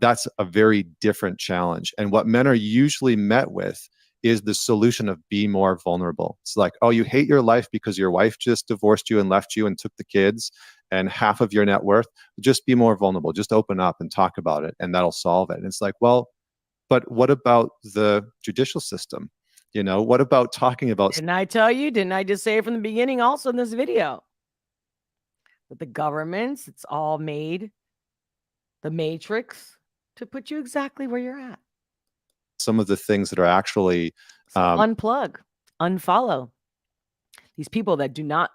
that's a very different challenge. And what men are usually met with is the solution of be more vulnerable. It's like, oh, you hate your life because your wife just divorced you and left you and took the kids and half of your net worth. Just be more vulnerable. Just open up and talk about it, and that'll solve it. And it's like, well, but what about the judicial system? What about talking about... Didn't I tell you? Didn't I just say it from the beginning also in this video? That the governments, it's all made, the matrix, to put you exactly where you're at. Some of the things that are actually... unplug, unfollow. These people that do not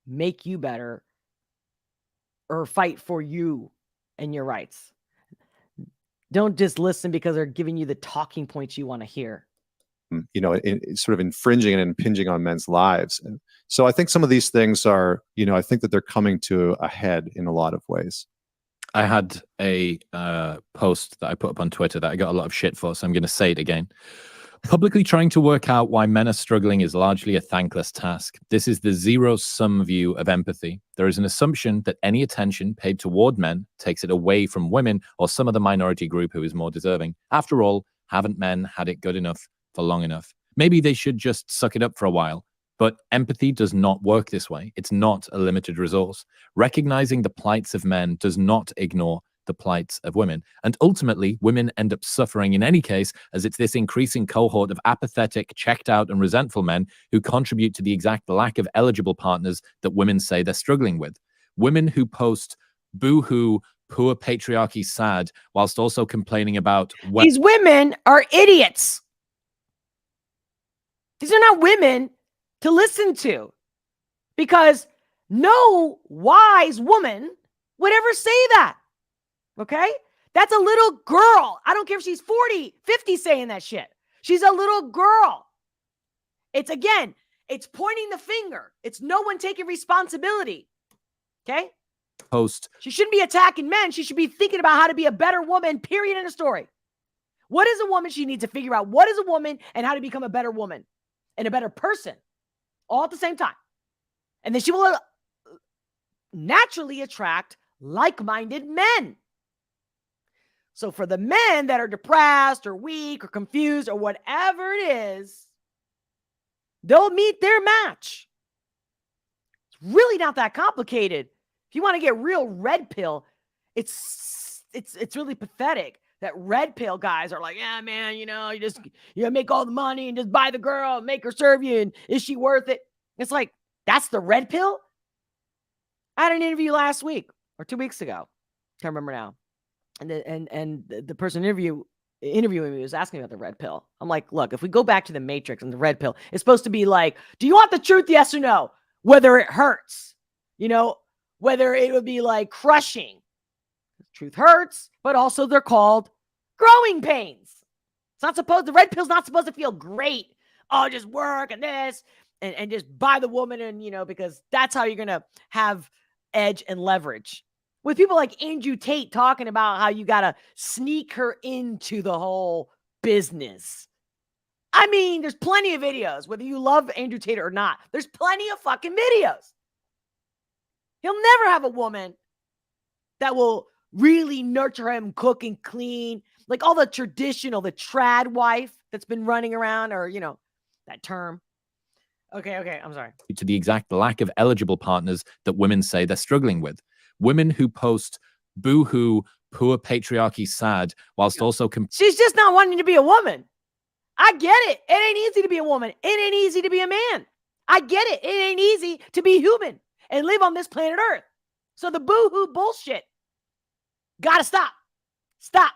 make you better or fight for you and your rights. Don't just listen because they're giving you the talking points you want to hear. Sort of infringing and impinging on men's lives. And so I think some of these things are, I think that they're coming to a head in a lot of ways. I had a post that I put up on Twitter that I got a lot of shit for, so I'm going to say it again. Publicly trying to work out why men are struggling is largely a thankless task. This is the zero-sum view of empathy. There is an assumption that any attention paid toward men takes it away from women or some other minority group who is more deserving. After all, haven't men had it good enough for long enough? Maybe they should just suck it up for a while. But empathy does not work this way. It's not a limited resource. Recognizing the plights of men does not ignore the plights of women. And ultimately, women end up suffering in any case, as it's this increasing cohort of apathetic, checked out, and resentful men who contribute to the exact lack of eligible partners that women say they're struggling with. Women who post boo-hoo, poor patriarchy sad, whilst also complaining about... These women are idiots. These are not women to listen to, because no wise woman would ever say that. Okay? That's a little girl. I don't care if she's 40, 50 saying that shit. She's a little girl. It's pointing the finger. It's no one taking responsibility. Okay? She shouldn't be attacking men. She should be thinking about how to be a better woman, period, in a story. What is a woman? She needs to figure out what is a woman and how to become a better woman and a better person all at the same time. And then she will naturally attract like-minded men. So for the men that are depressed or weak or confused or whatever it is, they'll meet their match. It's really not that complicated. If you want to get real red pill, it's really pathetic that red pill guys are like, yeah, man, you make all the money and just buy the girl and make her serve you. And is she worth it? It's like, that's the red pill? I had an interview last week or 2 weeks ago. Can't remember now. And the person interviewing me was asking about the red pill. I'm like, look, if we go back to the Matrix and the red pill, it's supposed to be like, do you want the truth? Yes or no? Whether it hurts. whether it would be like crushing. Truth hurts, but also they're called growing pains. The red pill's not supposed to feel great. Oh, just work and this and just buy the woman and, because that's how you're going to have edge and leverage. With people like Andrew Tate talking about how you got to sneak her into the whole business. I mean, there's plenty of videos, whether you love Andrew Tate or not. There's plenty of fucking videos. He'll never have a woman that will really nurture him, cook and clean, like all the traditional, the trad wife that's been running around, or, that term. Okay, I'm sorry. To the exact lack of eligible partners that women say they're struggling with. Women who post boo-hoo, poor patriarchy, sad, whilst also... She's just not wanting to be a woman. I get it. It ain't easy to be a woman. It ain't easy to be a man. I get it. It ain't easy to be human and live on this planet Earth. So the boo-hoo bullshit gotta stop. Stop.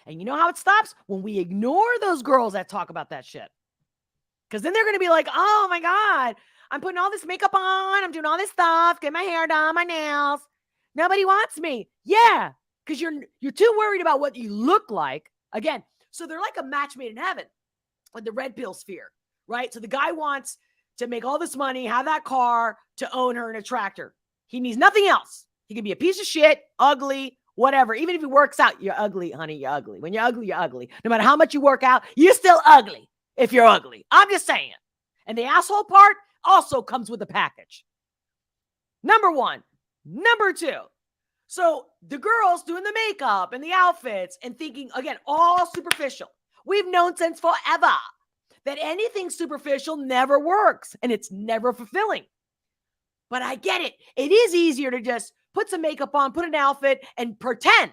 And you know how it stops? When we ignore those girls that talk about that shit. Because then they're going to be like, oh my God, I'm putting all this makeup on. I'm doing all this stuff. Get my hair done, my nails. Nobody wants me. Yeah, because you're too worried about what you look like. Again, so they're like a match made in heaven with the red pill sphere, right? So the guy wants to make all this money, have that car, to own her and attract her. He needs nothing else. He can be a piece of shit, ugly, whatever. Even if he works out, you're ugly, honey, you're ugly. When you're ugly, you're ugly. No matter how much you work out, you're still ugly if you're ugly. I'm just saying. And the asshole part also comes with the package. Number one. Number two. So the girls doing the makeup and the outfits and thinking, again, all superficial. We've known since forever that anything superficial never works and it's never fulfilling. But I get it. It is easier to just put some makeup on, put an outfit, and pretend.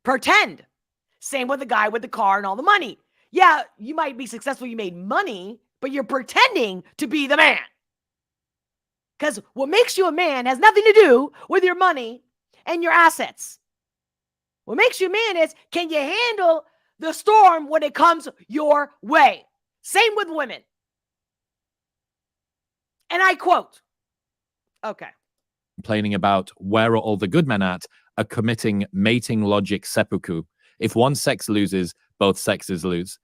Pretend. Same with the guy with the car and all the money. Yeah, you might be successful. You made money, but you're pretending to be the man. Because what makes you a man has nothing to do with your money and your assets. What makes you a man is, can you handle the storm when it comes your way? Same with women. And I quote, okay. Complaining about where are all the good men at, are committing mating logic seppuku. If one sex loses, both sexes lose.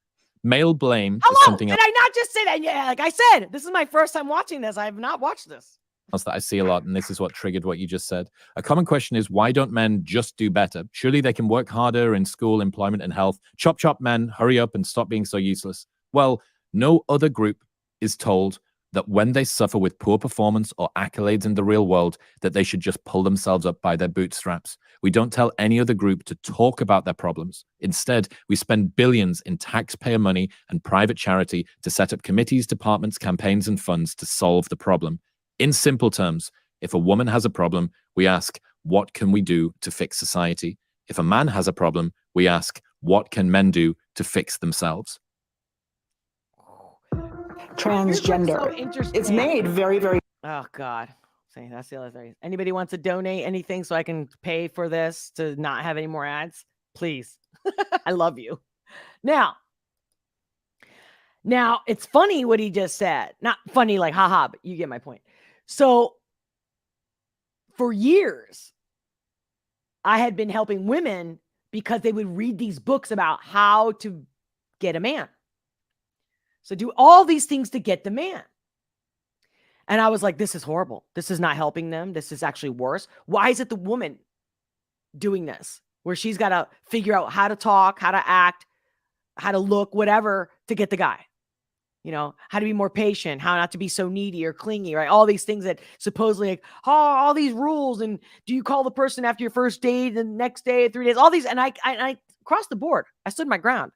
Male blame is something else. Did I not just say that? Yeah, like I said, this is my first time watching this. I have not watched this. That I see a lot, and this is what triggered what you just said. A common question is, why don't men just do better? Surely they can work harder in school, employment, and health. Chop, chop, men, hurry up and stop being so useless. Well, no other group is told that when they suffer with poor performance or accolades in the real world, that they should just pull themselves up by their bootstraps. We don't tell any other group to talk about their problems. Instead, we spend billions in taxpayer money and private charity to set up committees, departments, campaigns, and funds to solve the problem. In simple terms, if a woman has a problem, we ask, what can we do to fix society? If a man has a problem, we ask, what can men do to fix themselves? Transgender. It's made very, very... Oh, God. See, that's the other thing. Anybody wants to donate anything so I can pay for this to not have any more ads? Please. I love you. Now, it's funny what he just said. Not funny like, haha, but you get my point. So, for years, I had been helping women because they would read these books about how to get a man. So, do all these things to get the man. And I was like, this is horrible. This is not helping them. This is actually worse. Why is it the woman doing this? Where she's got to figure out how to talk, how to act, how to look, whatever, to get the guy. You know, how to be more patient, how not to be so needy or clingy, right? All these things that supposedly, like, oh, all these rules. And do you call the person after your first date, the next day, 3 days, all these. And I crossed the board. I stood my ground.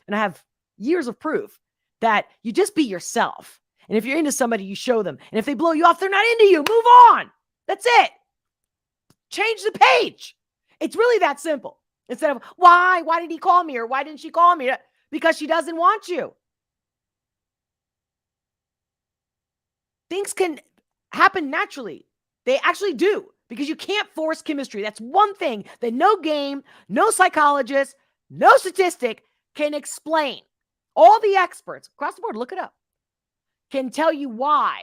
And I have years of proof that you just be yourself. And if you're into somebody, you show them. And if they blow you off, they're not into you. Move on. That's it. Change the page. It's really that simple. Instead of, why did he call me? Or why didn't she call me? Because she doesn't want you. Things can happen naturally. They actually do, because you can't force chemistry. That's one thing that no game, no psychologist, no statistic can explain. All the experts across the board, look it up, can tell you why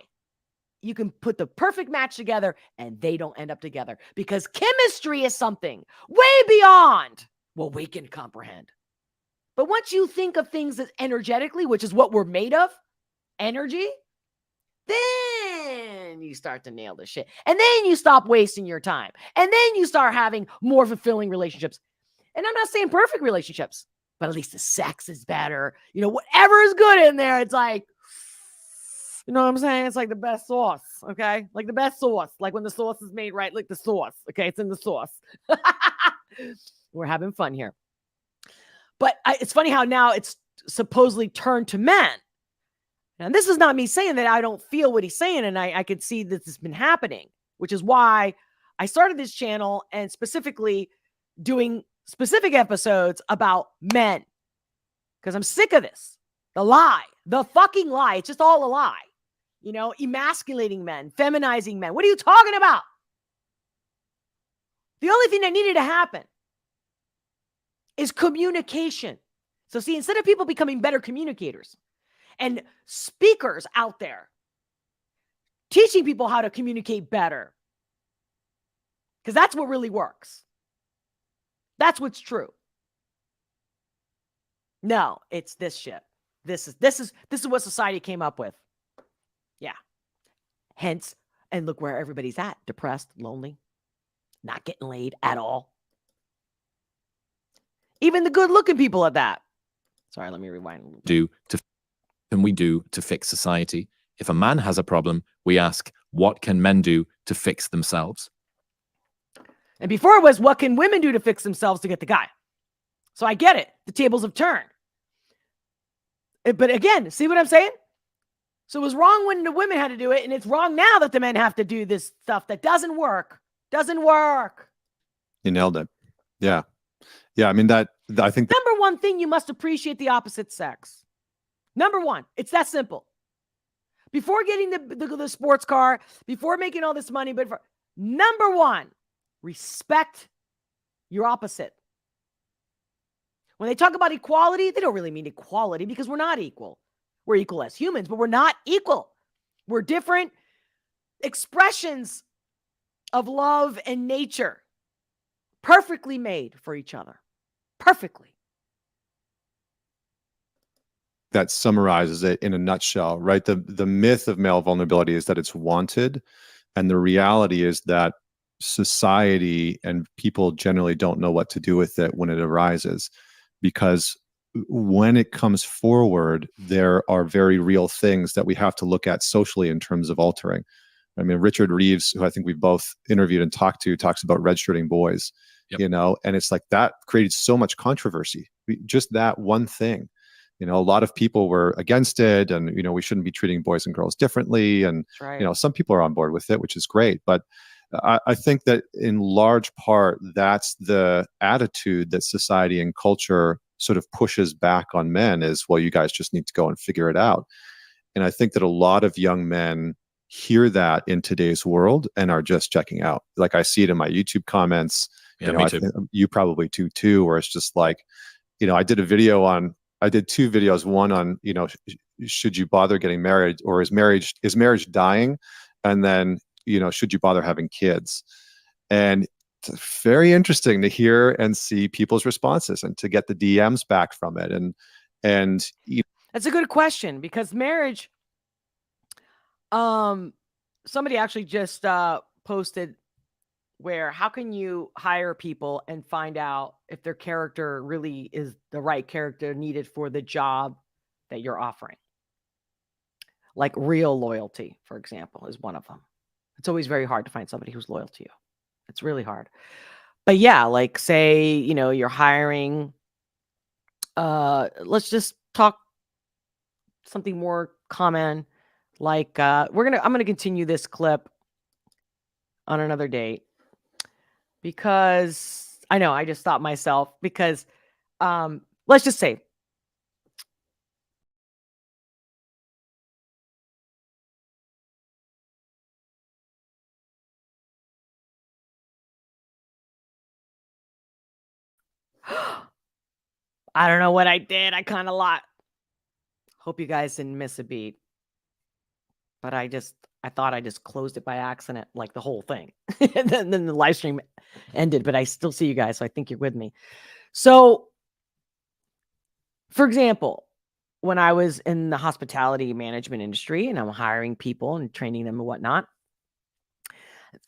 you can put the perfect match together and they don't end up together because chemistry is something way beyond what we can comprehend. But once you think of things as energetically, which is what we're made of, energy, then you start to nail this shit. And then you stop wasting your time. And then you start having more fulfilling relationships. And I'm not saying perfect relationships, but at least the sex is better. You know, whatever is good in there, it's like, you know what I'm saying? It's like the best sauce, okay? Like the best sauce. Like when the sauce is made right, like the sauce, okay? It's in the sauce. We're having fun here. But it's funny how now it's supposedly turned to men. And this is not me saying that I don't feel what he's saying, and I could see that this has been happening, which is why I started this channel and specifically doing specific episodes about men. Because I'm sick of this. The lie. The fucking lie. It's just all a lie. You know, emasculating men, feminizing men. What are you talking about? The only thing that needed to happen is communication. So see, instead of people becoming better communicators and speakers out there teaching people how to communicate better, because that's what really works. That's what's true. No, it's this shit. This is what society came up with. Yeah. Hence, and look where everybody's at. Depressed, lonely, not getting laid at all. Even the good-looking people at that. Sorry, let me rewind a little bit. Can we do to fix society? If a man has a problem, we ask, what can men do to fix themselves? And before it was, what can women do to fix themselves to get the guy? So I get it. The tables have turned. But again, see what I'm saying? So it was wrong when the women had to do it, and it's wrong now that the men have to do this stuff that doesn't work. Doesn't work. You nailed it. Yeah. Yeah, I mean, I think Number one thing, you must appreciate the opposite sex. Number one, it's that simple. Before getting the sports car, before making all this money, but number one, respect your opposite. When they talk about equality, they don't really mean equality because we're not equal. We're equal as humans, but we're not equal. We're different expressions of love and nature, perfectly made for each other. Perfectly. that summarizes it in a nutshell, right? The myth of male vulnerability is that it's wanted, and the reality is that society and people generally don't know what to do with it when it arises, because when it comes forward, there are very real things that we have to look at socially in terms of altering. I mean, Richard Reeves, who I think we've both interviewed and talked to, talks about redshirting boys, you know, and it's like that created so much controversy. Just that one thing, you know, a lot of people were against it, and, you know, we shouldn't be treating boys and girls differently. And, you know, some people are on board with it, which is great. But I think that in large part, that's the attitude that society and culture sort of pushes back on men is, well, you guys just need to go and figure it out. And I think that a lot of young men hear that in today's world and are just checking out. Like, I see it in my YouTube comments. Yeah, you know, me too. you probably too, where it's just like, you know, I did two videos, one on, you know, should you bother getting married, or is marriage dying? And then, you know, should you bother having kids? And it's very interesting to hear and see people's responses and to get the DMs back from it. And that's a good question, because marriage, somebody actually just posted where, how can you hire people and find out if their character really is the right character needed for the job that you're offering? Like real loyalty, for example, is one of them. It's always very hard to find somebody who's loyal to you. It's really hard. But yeah, like, say, you know, you're hiring, let's just talk something more common. Like, I'm going to continue this clip on another date, because I know I just stopped myself, because let's just say, I don't know what I did. I kind of lot. Hope you guys didn't miss a beat. But I just I thought I just closed it by accident, like the whole thing. And then the live stream ended, but I still see you guys, so I think you're with me. So, for example, when I was in the hospitality management industry and I'm hiring people and training them and whatnot,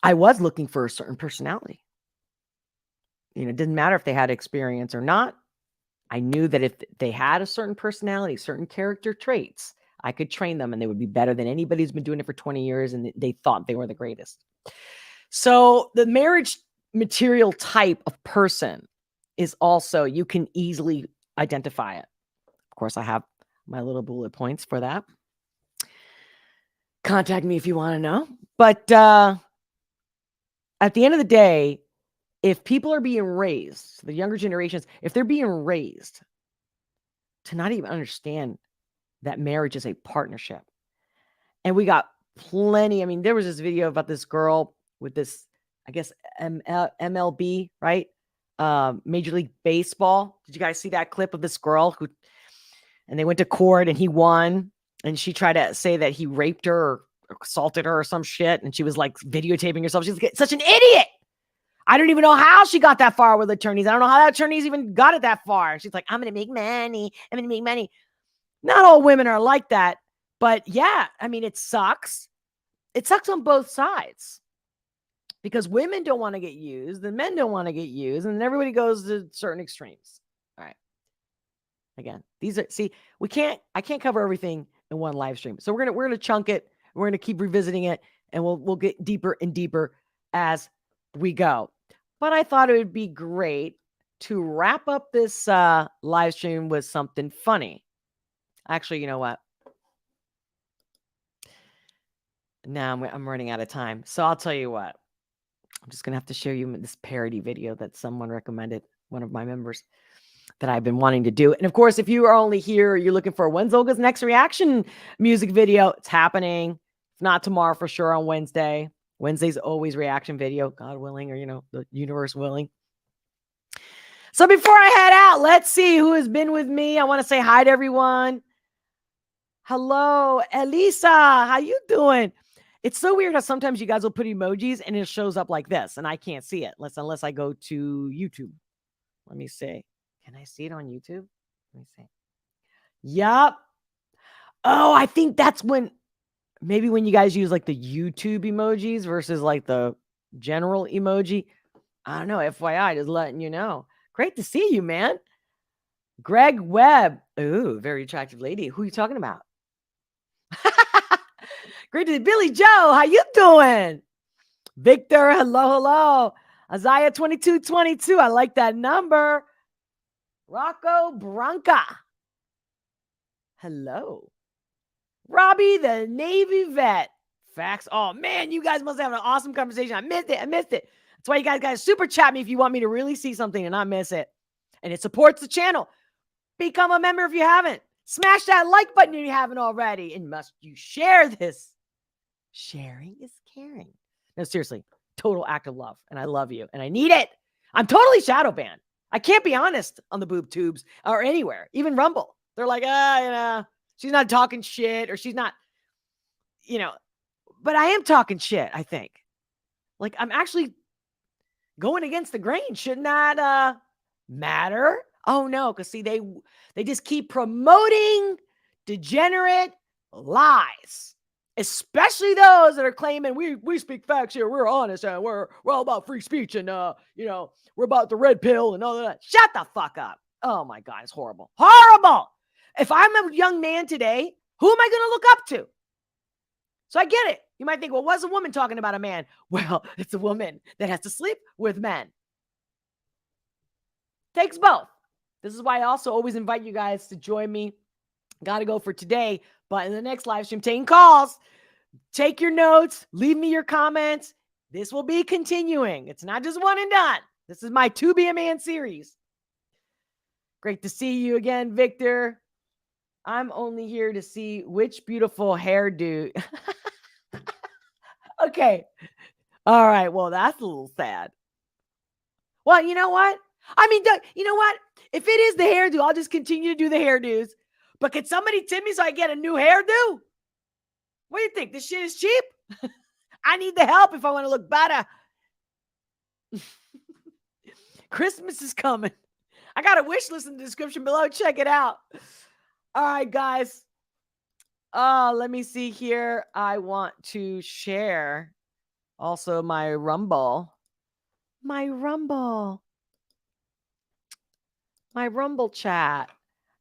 I was looking for a certain personality. You know, it didn't matter if they had experience or not. I knew that if they had a certain personality, certain character traits, I could train them and they would be better than anybody who's been doing it for 20 years and they thought they were the greatest. So the marriage material type of person is also, you can easily identify it. Of course, I have my little bullet points for that. Contact me if you want to know. But at the end of the day, if people are being raised, the younger generations, if they're being raised to not even understand that marriage is a partnership, and we got plenty. I mean, there was this video about this girl with this, I guess, MLB, right? Major League Baseball. Did you guys see that clip of this girl who, and they went to court and he won, and she tried to say that he raped her or assaulted her or some shit, and she was like videotaping herself. She's like, such an idiot. I don't even know how she got that far with attorneys. I don't know how that attorneys even got it that far. She's like, I'm going to make money. I'm going to make money. Not all women are like that. But yeah, I mean, it sucks. It sucks on both sides. Because women don't want to get used, and men don't want to get used, and everybody goes to certain extremes. All right. Again, these are, see, I can't cover everything in one live stream. So we're gonna chunk it. We're gonna keep revisiting it, and we'll get deeper and deeper as we go. But I thought it would be great to wrap up this live stream with something funny. Actually, you know what? Now I'm running out of time. So I'll tell you what. I'm just going to have to share you this parody video that someone recommended, one of my members, that I've been wanting to do. And of course, if you are only here, you're looking for when's Olga's next reaction music video, it's happening. If not tomorrow, for sure on Wednesday. Wednesday's always reaction video, God willing, or, you know, the universe willing. So before I head out, let's see who has been with me. I want to say hi to everyone. Hello, Elisa. How you doing? It's so weird how sometimes you guys will put emojis and it shows up like this, and I can't see it unless I go to YouTube. Let me see. Can I see it on YouTube? Let me see. Yup. Oh, I think that's maybe when you guys use like the YouTube emojis versus like the general emoji. I don't know. FYI, just letting you know. Great to see you, man. Greg Webb. Ooh, very attractive lady. Who are you talking about? Great to see Billy Joe. How you doing? Victor, hello. Isaiah 2222. I like that number. Rocco Branca. Hello. Robbie, the Navy vet. Facts. Oh, man, you guys must have an awesome conversation. I missed it. That's why you guys super chat me if you want me to really see something and not miss it. And it supports the channel. Become a member if you haven't. Smash that like button if you haven't already. And must you share this. Sharing is caring. No, seriously. Total act of love. And I love you. And I need it. I'm totally shadow banned. I can't be honest on the boob tubes or anywhere. Even Rumble. They're like, she's not talking shit, or she's not, but I am talking shit, I think. Like, I'm actually going against the grain. Shouldn't that matter? Oh, no, because see, they just keep promoting degenerate lies, especially those that are claiming we speak facts here, we're honest, and we're all about free speech, and we're about the red pill and all that. Shut the fuck up. Oh my God, it's horrible. Horrible. If I'm a young man today, who am I going to look up to? So I get it. You might think, well, what's a woman talking about a man? Well, it's a woman that has to sleep with men. Takes both. This is why I also always invite you guys to join me. Got to go for today, but in the next live stream, taking calls. Take your notes. Leave me your comments. This will be continuing. It's not just one and done. This is my To Be a Man series. Great to see you again, Victor. I'm only here to see which beautiful hairdo. Okay. All right. Well, that's a little sad. Well, you know what? I mean, you know what? If it is the hairdo, I'll just continue to do the hairdos. But can somebody tip me so I get a new hairdo? What do you think? This shit is cheap? I need the help if I want to look better. Christmas is coming. I got a wish list in the description below. Check it out. All right, guys. Let me see here. I want to share also my Rumble. My Rumble chat.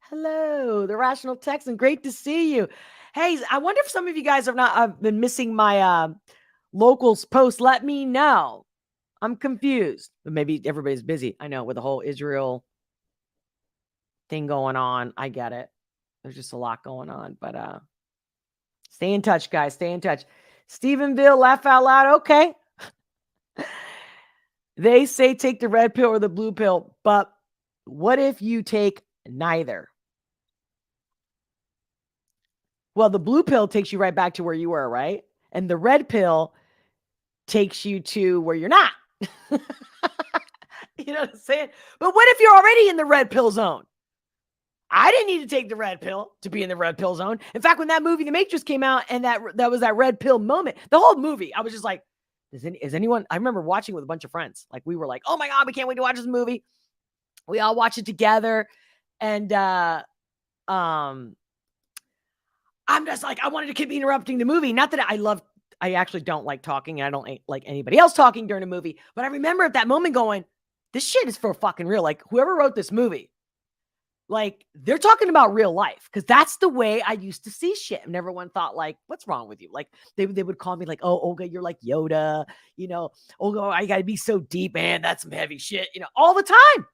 Hello, the Rational Texan. Great to see you. Hey, I wonder if some of you guys have not been missing my locals post. Let me know. I'm confused. But maybe everybody's busy. I know with the whole Israel thing going on. I get it. There's just a lot going on. But stay in touch, guys. Stay in touch. Stephenville, laugh out loud. Okay. They say take the red pill or the blue pill. But what if you take neither? Well, the blue pill takes you right back to where you were, right? And the red pill takes you to where you're not. You know what I'm saying? But what if you're already in the red pill zone? I didn't need to take the red pill to be in the red pill zone. In fact, when that movie, The Matrix, came out and that was that red pill moment, the whole movie, I was just like, is anyone, I remember watching with a bunch of friends. Like we were like, oh my God, we can't wait to watch this movie. We all watch it together. And I'm just like, I wanted to keep interrupting the movie. Not that I actually don't like talking and I don't like anybody else talking during a movie. But I remember at that moment going, this shit is for fucking real. Like whoever wrote this movie, like they're talking about real life. Cause that's the way I used to see shit. And everyone thought like, what's wrong with you? Like they would call me like, oh, Olga, you're like Yoda, you know, Olga, I gotta be so deep, man. That's some heavy shit, you know, all the time.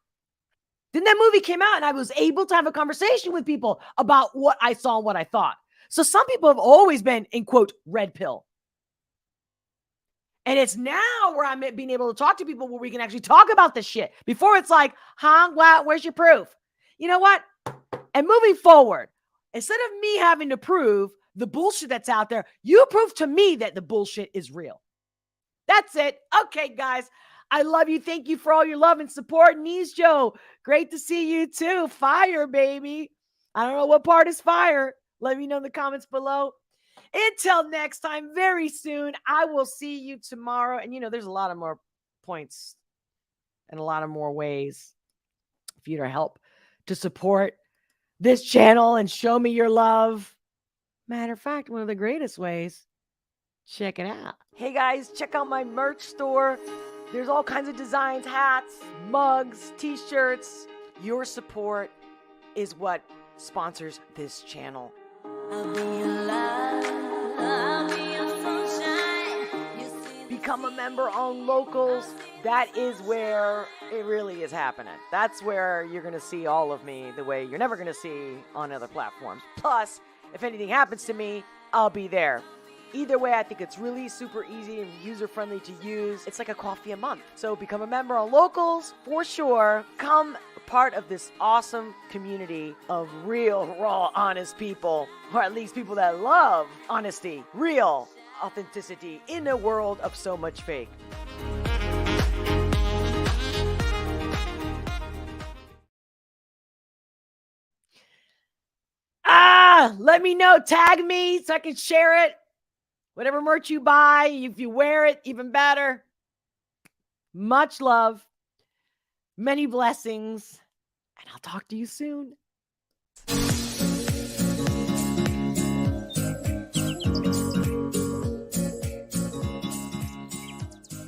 Then that movie came out and I was able to have a conversation with people about what I saw and what I thought. So some people have always been in quote red pill. And it's now where I'm being able to talk to people where we can actually talk about this shit. Before it's like, huh, what, where's your proof? You know what? And moving forward, instead of me having to prove the bullshit that's out there, you prove to me that the bullshit is real. That's it. Okay, guys. I love you. Thank you for all your love and support. Niece Joe, great to see you too. Fire, baby. I don't know what part is fire. Let me know in the comments below. Until next time, very soon, I will see you tomorrow. And, you know, there's a lot of more points and a lot of more ways for you to help to support this channel and show me your love. Matter of fact, one of the greatest ways, check it out. Hey, guys, check out my merch store. There's all kinds of designs, hats, mugs, t-shirts. Your support is what sponsors this channel. Become a member on Locals. That is where it really is happening. That's where you're going to see all of me the way you're never going to see on other platforms. Plus, if anything happens to me, I'll be there. Either way, I think it's really super easy and user-friendly to use. It's like a coffee a month. So become a member on Locals for sure. Become part of this awesome community of real, raw, honest people. Or at least people that love honesty, real authenticity in a world of so much fake. Let me know. Tag me so I can share it. Whatever merch you buy, if you wear it, even better. Much love. Many blessings. And I'll talk to you soon.